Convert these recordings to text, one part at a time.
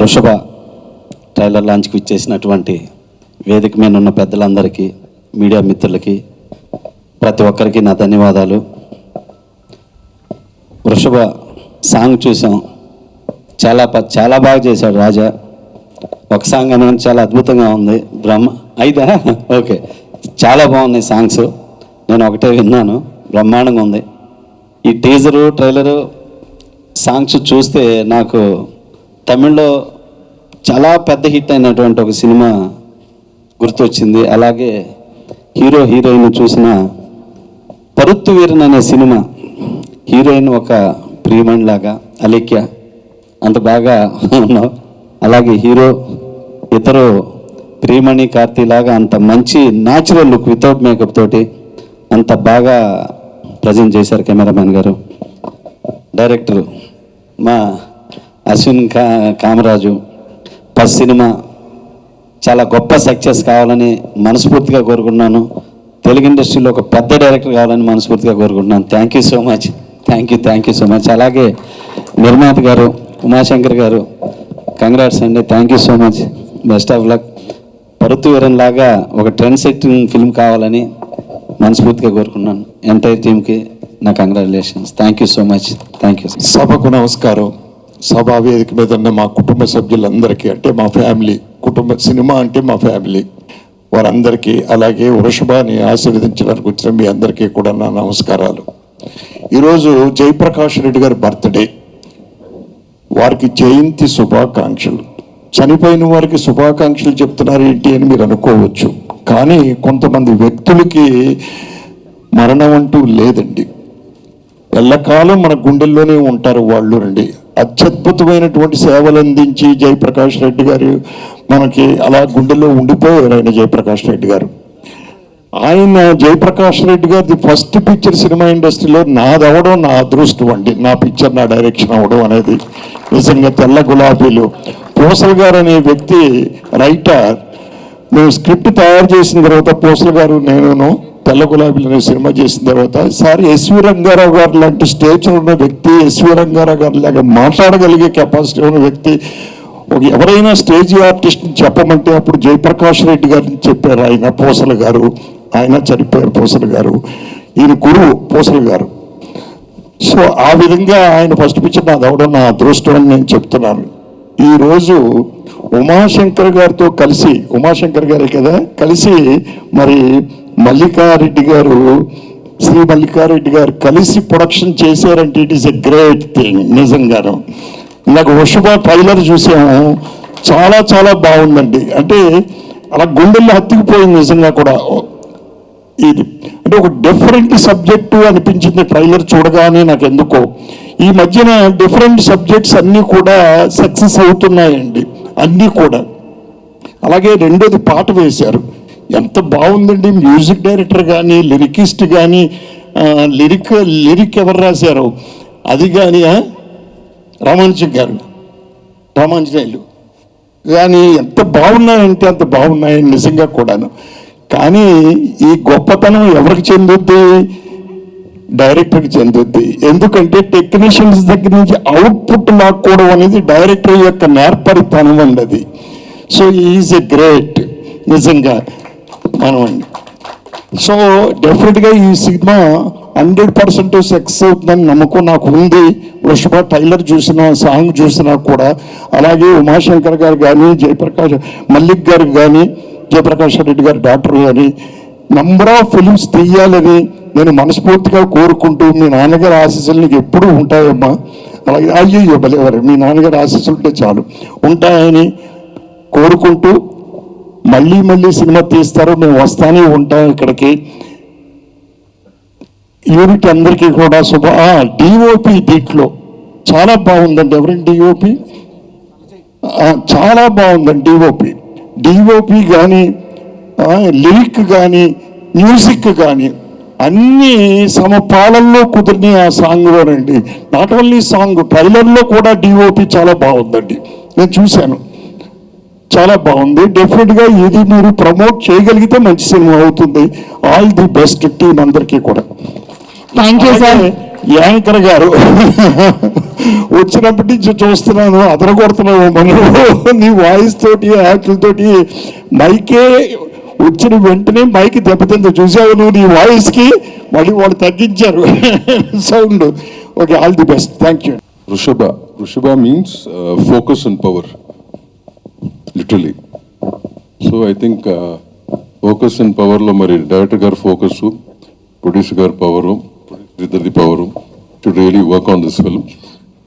వృషభ ట్రైలర్ లాంచ్కి ఇచ్చేసినటువంటి వేదిక మీద ఉన్న పెద్దలందరికీ, మీడియా మిత్రులకి, ప్రతి ఒక్కరికి నా ధన్యవాదాలు. వృషభ సాంగ్ చూసాం, చాలా బాగా చేశాడు రాజా. ఒక సాంగ్ అనేది చాలా అద్భుతంగా ఉంది. అయిదా ఓకే, చాలా బాగున్నాయి సాంగ్స్. నేను ఒకటే విన్నాను, బ్రహ్మాండంగా ఉంది. ఈ టీజరు ట్రైలరు సాంగ్స్ చూస్తే నాకు తమిళ్లో చాలా పెద్ద హిట్ అయినటువంటి ఒక సినిమా గుర్తొచ్చింది. అలాగే హీరో హీరోయిన్ చూసిన పరుత్తు వీరన్ అనే సినిమా, హీరోయిన్ ఒక ప్రియమణి లాగా అలేఖ్య, అంత బాగా ఉన్నావు. అలాగే హీరో ఇతరు ప్రియమణి కార్తీ లాగా అంత మంచి న్యాచురల్ లుక్ వితౌట్ మేకప్ తోటి అంత బాగా ప్రజెంట్ చేశారు కెమెరామెన్ గారు. డైరెక్టర్ మా అశ్విన్ కామరాజు. ఫస్ట్ సినిమా చాలా గొప్ప సక్సెస్ కావాలని మనస్ఫూర్తిగా కోరుకుంటున్నాను. తెలుగు ఇండస్ట్రీలో ఒక పెద్ద డైరెక్టర్ కావాలని మనస్ఫూర్తిగా కోరుకుంటున్నాను. Thank you so much, thank you so much. అలాగే నిర్మాత గారు ఉమాశంకర్ గారు, కంగ్రాట్స్ అండి, thank you so much, best of luck. Paruthiveeran లాగా ఒక ట్రెండ్ సెట్టింగ్ ఫిల్మ్ కావాలని మనస్ఫూర్తిగా కోరుకున్నాను. ఎంటైర్ టీమ్కి నా congratulations. Thank you so much, thank you. సభకు నమస్కారం. సభా వేదిక మీద ఉన్న మా కుటుంబ సభ్యులందరికీ, అంటే మా ఫ్యామిలీ, సినిమా అంటే మా ఫ్యామిలీ, వారందరికీ, అలాగే వృషభాని ఆశీర్వదించడానికి వచ్చిన మీ అందరికీ కూడా నా నమస్కారాలు. ఈరోజు జయప్రకాష్ రెడ్డి గారి బర్త్డే, వారికి జయంతి శుభాకాంక్షలు. చనిపోయిన వారికి శుభాకాంక్షలు చెప్తున్నారు ఏంటి అని మీరు అనుకోవచ్చు, కానీ కొంతమంది వ్యక్తులకి మరణం అంటూ లేదండి. ఎల్లకాలం మన గుండెల్లోనే ఉంటారు వాళ్ళు రండి. అత్యద్భుతమైనటువంటి సేవలు అందించి జయప్రకాష్ రెడ్డి గారు మనకి అలా గుండెల్లో ఉండిపోయారు. ఆయన జయప్రకాష్ రెడ్డి గారు, ఆయన జయప్రకాష్ రెడ్డి గారి ఫస్ట్ పిక్చర్ సినిమా ఇండస్ట్రీలో నాది అవ్వడం నా అదృష్టం అండి. నా పిక్చర్ నా డైరెక్షన్ అవ్వడం అనేది నిజంగా. తెల్ల గులాబీలు పోసల్ గారు అనే వ్యక్తి రైటర్, మేము స్క్రిప్ట్ తయారు చేసిన తర్వాత పోసల్ గారు నేను తెల్ల గులాబీలు అనే సినిమా చేసిన తర్వాత, సార్ ఎస్వి రంగారావు గారు లాంటి స్టేజ్లో ఉన్న వ్యక్తి, ఎస్వి రంగారావు గారు లాగా మాట్లాడగలిగే కెపాసిటీ ఉన్న వ్యక్తి ఎవరైనా స్టేజ్ ఆర్టిస్ట్ని చెప్పమంటే అప్పుడు జయప్రకాష్ రెడ్డి గారిని చెప్పారు. ఆయన పోసల్ గారు, ఆయన చనిపోయారు పోసల్ గారు, ఈయన గురువు పోసల్ గారు. సో ఆ విధంగా ఆయన ఫస్ట్ పిక్చర్ నాది అవడం నా అదృష్టం అని నేను చెప్తున్నాను. ఈరోజు ఉమాశంకర్ గారితో కలిసి, ఉమాశంకర్ గారే కదా, కలిసి మరి మల్లికారెడ్డి గారు, శ్రీ మల్లికారెడ్డి గారు కలిసి ప్రొడక్షన్ చేశారంటే it is a great thing నిజంగాను. నాకు వృషభ ట్రైలర్ చూసాము, చాలా బాగుందండి. అంటే అలా గుండెల్లో హత్తుకుపోయింది నిజంగా కూడా. ఇది అంటే ఒక డిఫరెంట్ సబ్జెక్టు అనిపించింది ట్రైలర్ చూడగానే నాకు ఎందుకో. ఈ మధ్యన డిఫరెంట్ సబ్జెక్ట్స్ అన్నీ కూడా సక్సెస్ అవుతున్నాయండి, అన్నీ కూడా. అలాగే రెండోది పాట వేశారు, ఎంత బాగుందండి. మ్యూజిక్ డైరెక్టర్ కానీ, లిరికిస్ట్ కానీ, లిరిక్ ఎవరు రాశారు అది కానీ రామాంజనేయులు కానీ ఎంత బాగున్నాయంటే అంత బాగున్నాయండి నిజంగా కూడాను. కానీ ఈ గొప్పతనం ఎవరికి చెందుద్ది? డైరెక్టర్కి చెందుద్ది. ఎందుకంటే టెక్నీషియన్స్ దగ్గర నుంచి అవుట్పుట్ లాక్కోవడం అనేది డైరెక్టర్ యొక్క నేర్పరితనం అన్నది. సో ఈజ్ ఎ గ్రేట్ నిజంగా మనం. సో డెఫినెట్గా ఈ సినిమా 100% సక్సెస్ అవుతుందని నమ్మకం నాకు ఉంది. వృషభ ట్రైలర్ చూసినా, సాంగ్ చూసినా కూడా. అలాగే ఉమాశంకర్ గారు కానీ, మల్లిక్ గారు కానీ, జయప్రకాష్ రెడ్డి గారు డాక్టర్ కానీ నంబర్ ఆఫ్ ఫిలిమ్స్ తీయాలని నేను మనస్ఫూర్తిగా కోరుకుంటూ, మీ నాన్నగారి ఆశీస్సులు నీకు ఎప్పుడూ ఉంటాయమ్మా. అలాగే అయ్యో భలేవారు, మీ నాన్నగారి ఆశీస్సులు ఉంటే చాలు ఉంటాయని కోరుకుంటూ, మళ్ళీ సినిమా తీస్తారు, మేము వస్తానే ఉంటాం ఇక్కడికి. యూనిట్ అందరికీ కూడా డిఓపి దీంట్లో చాలా బాగుందండి. ఎవరండి డిఓపి? చాలా బాగుందండి డిఓపి కానీ, లిరిక్ కానీ, మ్యూజిక్ కానీ అన్నీ సమపాలనలో కుదిరిని ఆ సాంగ్లోనండి. నాట్ ఓన్లీ సాంగ్, ట్రైలర్లో కూడా డిఓపి చాలా బాగుందండి, నేను చూశాను, చాలా బాగుంది. డెఫినెట్గా ఇది మీరు ప్రమోట్ చేయగలిగితే మంచి సినిమా అవుతుంది. ఆల్ ది బెస్ట్ టీం అందరికీ కూడా. Thank you sir. యాంకర్ గారు వచ్చినప్పటి నుంచి చూస్తున్నాను, అదరగొడుతున్నావు మనం నీ వాయిస్ తోటి యాక్టివ్ తోటి. మైకే వచ్చిన వెంటనే మైక్ దెబ్బతిందో చూసావు నువ్వు నీ వాయిస్కి, మళ్ళీ వాళ్ళు తగ్గించారు sound. Okay, all the best, thank you. Rushaba means focus and power, literally. So I think focus and power lo mari director gar focus, producer gar power, producer power to really work on this film.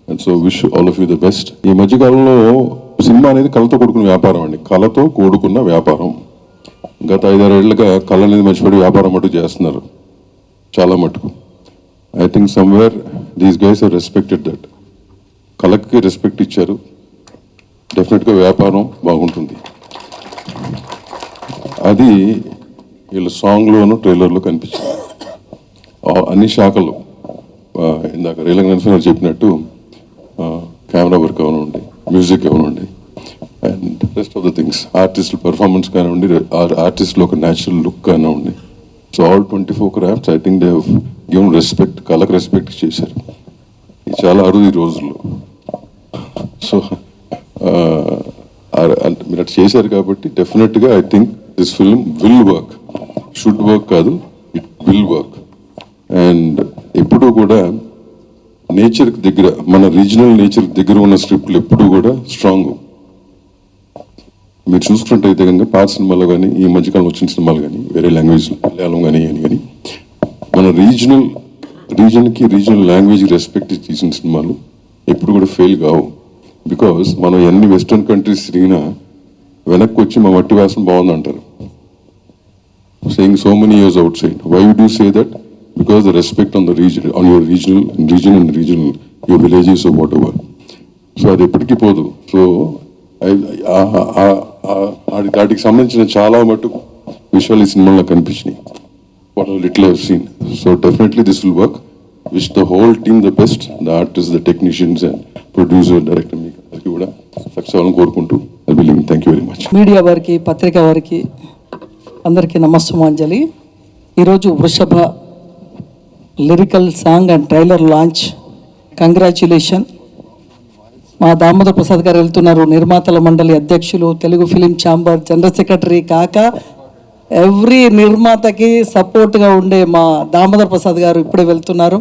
And so wish all of you the best. ఈ మధ్య కాలంలో cinema అనేది కళతో కూడుకున్న వ్యాపారం అండి, కళతో కూడుకున్న వ్యాపారం. గత 5-6 ఏళ్ళుగా కళ అనేది మర్చిపోయి వ్యాపారం మటుకు చేస్తున్నారు చాలా మటుకు. I think somewhere these guys are respected that. కళకి రెస్పెక్ట్ ఇచ్చారు, డెఫినెట్గా వ్యాపారం బాగుంటుంది. అది వీళ్ళ సాంగ్లోను ట్రైలర్లో కనిపించింది. అన్ని శాఖలు ఇందాక రేలంగ్ నరసింహారావు చెప్పినట్టు కెమెరా వర్క్ అవనండి, మ్యూజిక్ అవనండి, and rest of the things, ఆర్టిస్టుల పర్ఫార్మెన్స్ కానివ్వండి, ఆర్టిస్ట్లో ఒక న్యాచురల్ లుక్ కానివ్వండి. So all 24 crafts I think they have given respect, కళకు రెస్పెక్ట్ చేశారు. ఇది చాలా అరుదు ఈ రోజుల్లో. సో మీరు అటు చేశారు కాబట్టి డెఫినెట్గా I think this film will work, should work కాదు, ఇట్ విల్ వర్క్. అండ్ ఎప్పుడూ కూడా నేచర్కి దగ్గర, మన రీజనల్ నేచర్కి దగ్గర ఉన్న స్క్రిప్ట్లు ఎప్పుడూ కూడా స్ట్రాంగ్. మీరు చూసుకుంటే కనుక పాత సినిమాలో కానీ, ఈ మధ్యకాలంలో వచ్చిన సినిమాలు కానీ, వేరే లాంగ్వేజ్ మలయాళం కానీ కానీ మన రీజన్కి రీజనల్ లాంగ్వేజ్కి రెస్పెక్ట్ తీసిన సినిమాలు ఎప్పుడు కూడా ఫెయిల్ కావు. బికాస్ మనం ఎన్ని వెస్ట్రన్ కంట్రీస్ తిరిగినా వెనక్కి వచ్చి మా మట్టి వాసన బాగుంది అంటారు, saying so many years outside. Why would you say that? Because the respect on the reason, on your regional your villages of whatever. సో అది ఎప్పటికీ పోదు. సో వాటికి సంబంధించిన చాలా మటుకు విషయాలు ఈ సినిమాలో కనిపించినాయి. What a little I've seen. So definitely this will work. Wish the whole team the best, the artists, the technicians and producer, director, మీకు కూడా సక్సెస్ అవ్వాలని కోరుకుంటూ I will leave. Thank you very much. Media వారికి, పత్రికా వారికి అందరికీ నమస్సుమాంజలి. ఈరోజు వృషభ lyrical song and trailer launch. Congratulation. మా దామోదర్ ప్రసాద్ గారు వెళ్తున్నారు, నిర్మాతల మండలి అధ్యక్షులు, Telugu film chamber general secretary కాక ఎవ్రీ నిర్మాతకి సపోర్ట్గా ఉండే మా దామోదర్ ప్రసాద్ గారు ఇప్పుడే వెళ్తున్నారు.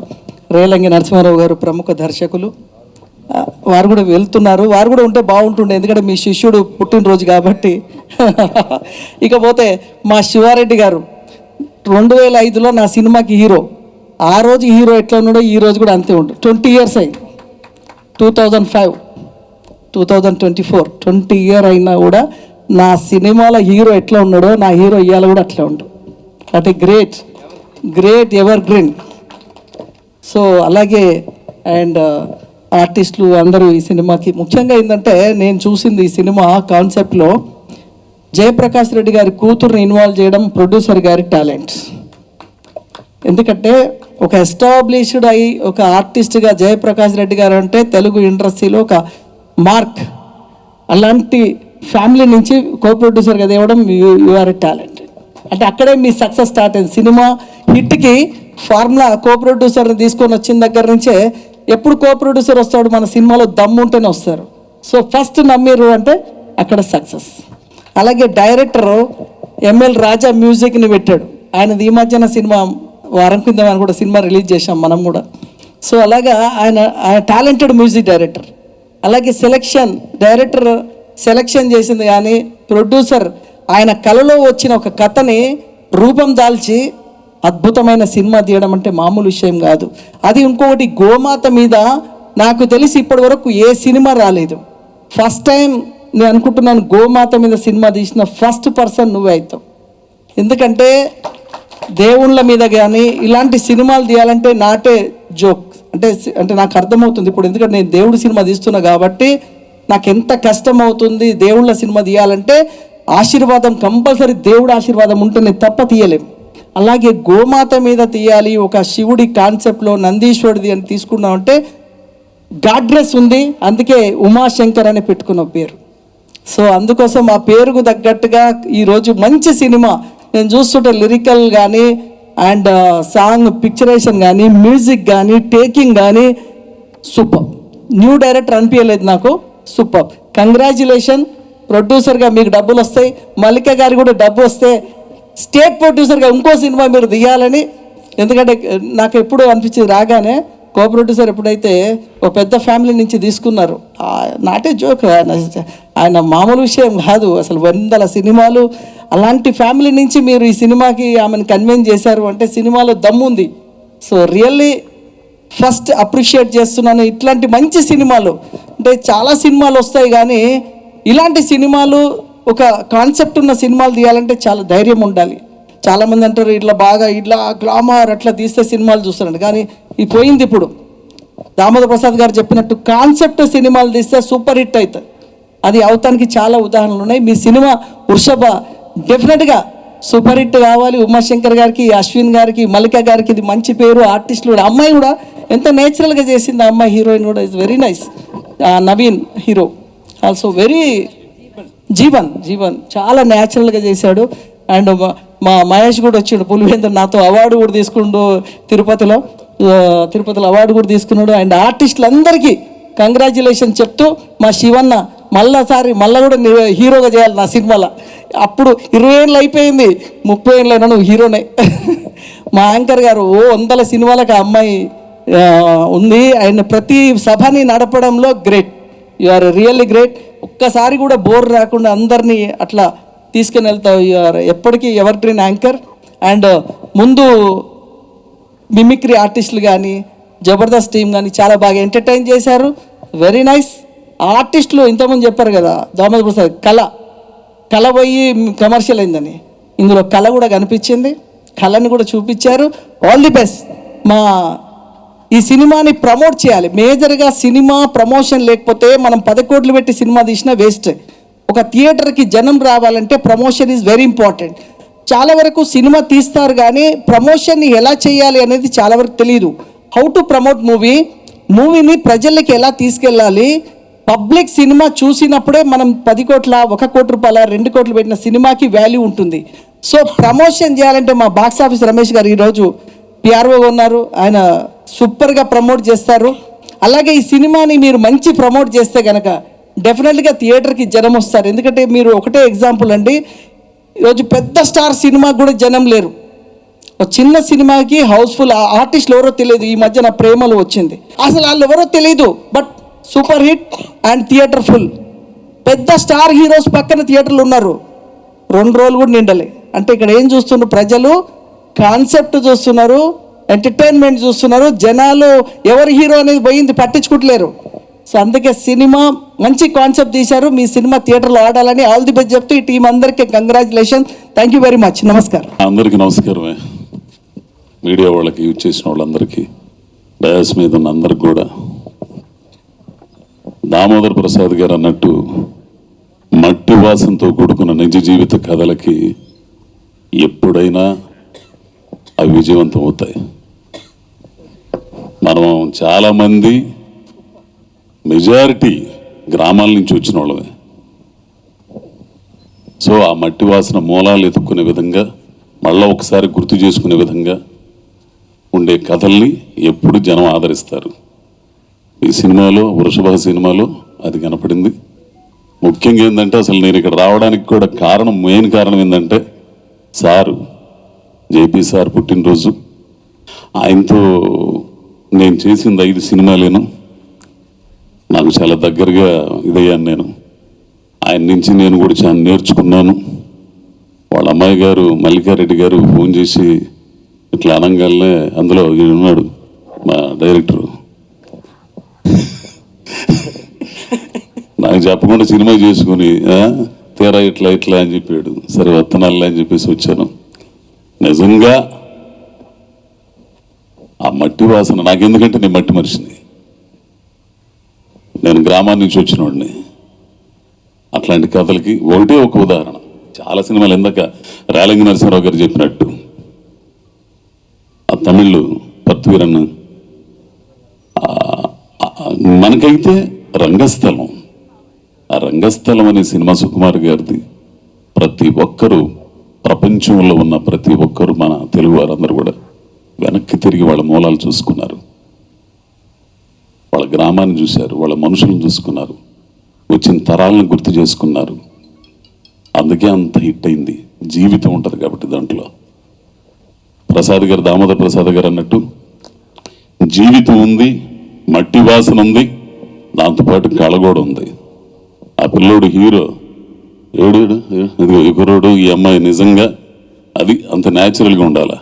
రేలంగి నరసింహారావు గారు ప్రముఖ దర్శకులు, వారు కూడా వెళ్తున్నారు. వారు కూడా ఉంటే బాగుంటుండే, ఎందుకంటే మీ శిష్యుడు పుట్టినరోజు కాబట్టి. ఇకపోతే మా శివారెడ్డి గారు 2005లో నా సినిమాకి హీరో. ఆ రోజు హీరో ఎట్లా ఉన్నాడో ఈ రోజు కూడా అంతే ఉంటుంది. 20 years అయింది. 2005, 2024 20 years అయినా కూడా నా సినిమాలో హీరో ఎట్లా ఉన్నాడో నా హీరో ఇవాళ కూడా అట్లా ఉండు. అంటే గ్రేట్ ఎవర్ గ్రీన్. సో అలాగే అండ్ ఆర్టిస్టులు అందరూ ఈ సినిమాకి ముఖ్యంగా ఏంటంటే, నేను చూసింది ఈ సినిమా కాన్సెప్ట్లో జయప్రకాష్ రెడ్డి గారి కూతుర్ని ఇన్వాల్వ్ చేయడం ప్రొడ్యూసర్ గారి టాలెంట్. ఎందుకంటే ఒక ఎస్టాబ్లిష్డ్ అయి ఒక ఆర్టిస్ట్గా జయప్రకాష్ రెడ్డి గారు అంటే తెలుగు ఇండస్ట్రీలో ఒక మార్క్. అలాంటి ఫ్యామిలీ నుంచి కో ప్రొడ్యూసర్గా తేవడం యు ఆర్ ఎ టాలెంట్. అంటే అక్కడే మీ సక్సెస్ స్టార్ట్ అయింది. సినిమా హిట్కి ఫార్ములా కో ప్రొడ్యూసర్ని తీసుకొని వచ్చిన దగ్గర నుంచే ఎప్పుడు కో ప్రొడ్యూసర్ వస్తాడు, మన సినిమాలో దమ్ము ఉంటేనే వస్తారు. సో ఫస్ట్ నమ్మిరు అంటే అక్కడ సక్సెస్. అలాగే డైరెక్టర్ ఎంఎల్ రాజా మ్యూజిక్ని పెట్టాడు. ఆయనది ఈ మధ్యన సినిమా వారం కింద అని కూడా సినిమా రిలీజ్ చేశాం మనం కూడా. సో అలాగా ఆయన టాలెంటెడ్ మ్యూజిక్ డైరెక్టర్. అలాగే డైరెక్టర్ సెలెక్షన్ చేసింది, కానీ ప్రొడ్యూసర్ ఆయన కళలో వచ్చిన ఒక కథని రూపం దాల్చి అద్భుతమైన సినిమా తీయడం అంటే మామూలు విషయం కాదు. అది ఇంకొకటి, గోమాత మీద నాకు తెలిసి ఇప్పటి వరకు ఏ సినిమా రాలేదు. ఫస్ట్ టైం నేను అనుకుంటున్నాను గోమాత మీద సినిమా తీసిన ఫస్ట్ పర్సన్ నువ్వే అవుతావు. ఎందుకంటే దేవుళ్ళ మీద కానీ ఇలాంటి సినిమాలు తీయాలంటే నాటే జోక్. అంటే నాకు అర్థమవుతుంది ఇప్పుడు, ఎందుకంటే నేను దేవుడి సినిమా తీస్తున్నా కాబట్టి నాకు ఎంత కష్టం అవుతుంది. దేవుళ్ళ సినిమా తీయాలంటే ఆశీర్వాదం కంపల్సరీ, దేవుడి ఆశీర్వాదం ఉంటేనే తప్ప తీయలేము. అలాగే గోమాత మీద తీయాలి, ఒక శివుడి కాన్సెప్ట్లో నందీశ్వరుడిది అని తీసుకున్నామంటే గాడ్రెస్ ఉంది, అందుకే ఉమాశంకర్ అని పెట్టుకున్న పేరు. సో అందుకోసం ఆ పేరుకు తగ్గట్టుగా ఈరోజు మంచి సినిమా నేను చూస్తుంటే లిరికల్ కానీ అండ్ సాంగ్ పిక్చరేషన్ కానీ మ్యూజిక్ కానీ టేకింగ్ కానీ సూపర్. న్యూ డైరెక్టర్ అనిపించలేదు నాకు, సూపర్. కంగ్రాచ్యులేషన్. ప్రొడ్యూసర్గా మీకు డబ్బులు వస్తాయి, మల్లిక గారు కూడా డబ్బు వస్తే స్టేట్ ప్రొడ్యూసర్గా ఇంకో సినిమా మీరు తీయాలని. ఎందుకంటే నాకు ఎప్పుడు అనిపించింది రాగానే కో ప్రొడ్యూసర్ ఎప్పుడైతే ఒక పెద్ద ఫ్యామిలీ నుంచి తీసుకున్నారు, నాటే జోక్, ఆయన మామూలు విషయం కాదు అసలు, 100 సినిమాలు అలాంటి ఫ్యామిలీ నుంచి మీరు ఈ సినిమాకి ఆమెను కన్విన్స్ చేశారు అంటే సినిమాలో దమ్ముంది. సో రియల్లీ ఫస్ట్ అప్రిషియేట్ చేస్తున్నాను. ఇట్లాంటి మంచి సినిమాలు అంటే చాలా సినిమాలు వస్తాయి కానీ ఇలాంటి సినిమాలు, ఒక కాన్సెప్ట్ ఉన్న సినిమాలు తీయాలంటే చాలా ధైర్యం ఉండాలి. చాలామంది అంటారు ఇట్లా బాగా ఇట్లా గ్లామర్ అట్లా తీస్తే సినిమాలు చూస్తారంట, కానీ ఇది పోయింది. ఇప్పుడు దామోదర్ ప్రసాద్ గారు చెప్పినట్టు కాన్సెప్ట్ సినిమాలు తీస్తే సూపర్ హిట్ అవుతుంది. అది అవతానికి చాలా ఉదాహరణలు ఉన్నాయి. మీ సినిమా వృషభ డెఫినెట్గా సూపర్ హిట్ కావాలి. ఉమాశంకర్ గారికి, అశ్విన్ గారికి, మల్లిక గారికి ఇది మంచి పేరు. ఆర్టిస్టులు కూడా, అమ్మాయి కూడా ఎంత నేచురల్గా చేసింది ఆ అమ్మాయి, హీరోయిన్ కూడా is very nice. Naveen hero also very Jeevan చాలా న్యాచురల్గా చేశాడు. అండ్ మా మహేష్ కూడా వచ్చిండు, పులివేంద్ర నాతో అవార్డు కూడా తీసుకుండు తిరుపతిలో అవార్డు కూడా తీసుకున్నాడు. అండ్ ఆర్టిస్టులందరికీ కంగ్రాచ్యులేషన్ చెప్తూ మా శివన్న మళ్ళా కూడా హీరోగా చేయాలి నా సినిమాలో. అప్పుడు 20 ఏళ్ళు అయిపోయింది, 30 ఏళ్ళైనా నువ్వు హీరోనే. మా యాంకర్ గారు 100 సినిమాలకు ఆ అమ్మాయి ఉంది. ఆయన ప్రతి సభని నడపడంలో great. You are really great. ఒక్కసారి కూడా బోర్ రాకుండా అందరినీ అట్లా తీసుకుని వెళ్తావు. యు ఆర్ ఎప్పటికీ ఎవర్ గ్రీన్ యాంకర్. అండ్ ముందు మిమిక్రీ ఆర్టిస్టులు కానీ జబర్దస్త్ టీం కానీ చాలా బాగా ఎంటర్టైన్ చేశారు. Very nice. ఆర్టిస్టులు ఇంతకుముందు చెప్పారు కదా దామోదర్ ప్రసాద్, కళ పోయి కమర్షియల్ అయిందని, ఇందులో కళ కూడా కనిపించింది, కళని కూడా చూపించారు. All the best. ఈ సినిమాని ప్రమోట్ చేయాలి. మేజర్గా సినిమా ప్రమోషన్ లేకపోతే మనం 10 కోట్లు పెట్టి సినిమా తీసినా వేస్ట్. ఒక థియేటర్కి జనం రావాలంటే ప్రమోషన్ ఈజ్ వెరీ ఇంపార్టెంట్. చాలా వరకు సినిమా తీస్తారు కానీ ప్రమోషన్ని ఎలా చేయాలి అనేది చాలా వరకు తెలియదు. హౌ టు ప్రమోట్ మూవీని ప్రజలకి ఎలా తీసుకెళ్ళాలి. పబ్లిక్ సినిమా చూసినప్పుడే మనం 10 కోట్ల, 1 కోటి రూపాయల, 2 కోట్లు పెట్టిన సినిమాకి వాల్యూ ఉంటుంది. సో ప్రమోషన్ చేయాలంటే మా బాక్స్ ఆఫీస్ రమేష్ గారు ఈరోజు పిఆర్ఓ ఉన్నారు, ఆయన సూపర్గా ప్రమోట్ చేస్తారు. అలాగే ఈ సినిమాని మీరు మంచి ప్రమోట్ చేస్తే కనుక డెఫినెట్గా థియేటర్కి జనం వస్తారు. ఎందుకంటే మీరు ఒకటే ఎగ్జాంపుల్ అండి, ఈరోజు పెద్ద స్టార్ సినిమాకి కూడా జనం లేరు. ఒక చిన్న సినిమాకి హౌస్ఫుల్. ఆర్టిస్టులు ఎవరో తెలియదు. ఈ మధ్య నా ప్రేమలు వచ్చింది, అసలు వాళ్ళు ఎవరో తెలియదు, but super hit and theatre full. పెద్ద స్టార్ హీరోస్ పక్కన థియేటర్లు ఉన్నారు, 2 రోజులు కూడా నిండలే. అంటే ఇక్కడ ఏం చూస్తున్నారు ప్రజలు? కాన్సెప్ట్ చూస్తున్నారు, ఎంటర్టైన్మెంట్ చూస్తున్నారు. జనాలు ఎవరు హీరో అనేది పోయింది పట్టించుకుంటలేరు. సో అందుకే సినిమా మంచి కాన్సెప్ట్ తీశారు. మీ సినిమా థియేటర్లో ఆడాలని ఆల్ ది బెస్ట్ చెప్తూ ఈ టీం అందరికీ congratulation. Thank you very much. నమస్కారం. అందరికీ నమస్కారమే. మీడియా వాళ్ళకి యూజ్ చేసిన వాళ్ళందరికీ, డయాస్ మీద ఉన్న అందరికి కూడా. దామోదర్ ప్రసాద్ గారు అన్నట్టు మట్టి వాసనతో కూడుకున్న నిజ జీవిత కథలకి ఎప్పుడైనా అవి విజయవంతం అవుతాయి. మనం చాలామంది మెజారిటీ గ్రామాల నుంచి వచ్చిన వాళ్ళమే. సో ఆ మట్టి వాసన మూలాలు ఎత్తుక్కునే విధంగా, మళ్ళీ ఒకసారి గుర్తు చేసుకునే విధంగా ఉండే కథల్ని ఎప్పుడు జనం ఆదరిస్తారు. ఈ సినిమాలో, వృషభ సినిమాలో అది కనపడింది. ముఖ్యంగా ఏంటంటే అసలు నేను ఇక్కడ రావడానికి కూడా మెయిన్ కారణం ఏంటంటే సారు, జేపీ సార్ పుట్టినరోజు. ఆయనతో నేను చేసింది 5 సినిమాలేను. నాకు చాలా దగ్గరగా ఇదయ్యాను నేను. ఆయన నుంచి నేను కూడా చాలా నేర్చుకున్నాను. వాళ్ళ అమ్మాయి గారు మల్లికారెడ్డి గారు ఫోన్ చేసి ఇట్లా అనంగానే, అందులో ఉన్నాడు మా డైరెక్టరు, నాకు చెప్పకుండా సినిమా చేసుకుని తీరా ఇట్లా అని చెప్పాడు. సరే వత్తనాలే అని చెప్పేసి వచ్చాను. నిజంగా ఆ మట్టి వాసన నాకెందుకంటే నేను మట్టి మనిషిని, నేను గ్రామాన్ని నుంచి వచ్చినోడిని. అట్లాంటి కథలకి ఒకటే ఒక ఉదాహరణ. చాలా సినిమాలు ఇందాక రేలంగి నరసింహరావు గారు చెప్పినట్టు ఆ తమిళ్ పత్వీరన్, మనకైతే రంగస్థలం, ఆ రంగస్థలం అనే సినిమా సుకుమార్ గారిది ప్రతి ఒక్కరూ ప్రపంచంలో ఉన్న ప్రతి ఒక్కరు మన తెలుగు వారందరూ కూడా వెనక్కి తిరిగి వాళ్ళ మూలాలు చూసుకున్నారు, వాళ్ళ గ్రామాన్ని చూశారు, వాళ్ళ మనుషులను చూసుకున్నారు, వచ్చిన తరాలను గుర్తు చేసుకున్నారు. అందుకే అంత హిట్ అయింది. జీవితం ఉంటుంది కాబట్టి దాంట్లో. ప్రసాద్ గారు, దామోదర్ ప్రసాద్ గారు అన్నట్టు జీవితం ఉంది, మట్టి వాసన ఉంది, దాంతోపాటు కళ కూడా ఉంది. ఆ పిల్లోడు హీరో, ఏడు ఇదిగో ఈ కుర్రోడు, ఈ అమ్మాయి నిజంగా అది అంత న్యాచురల్గా ఉండాలి.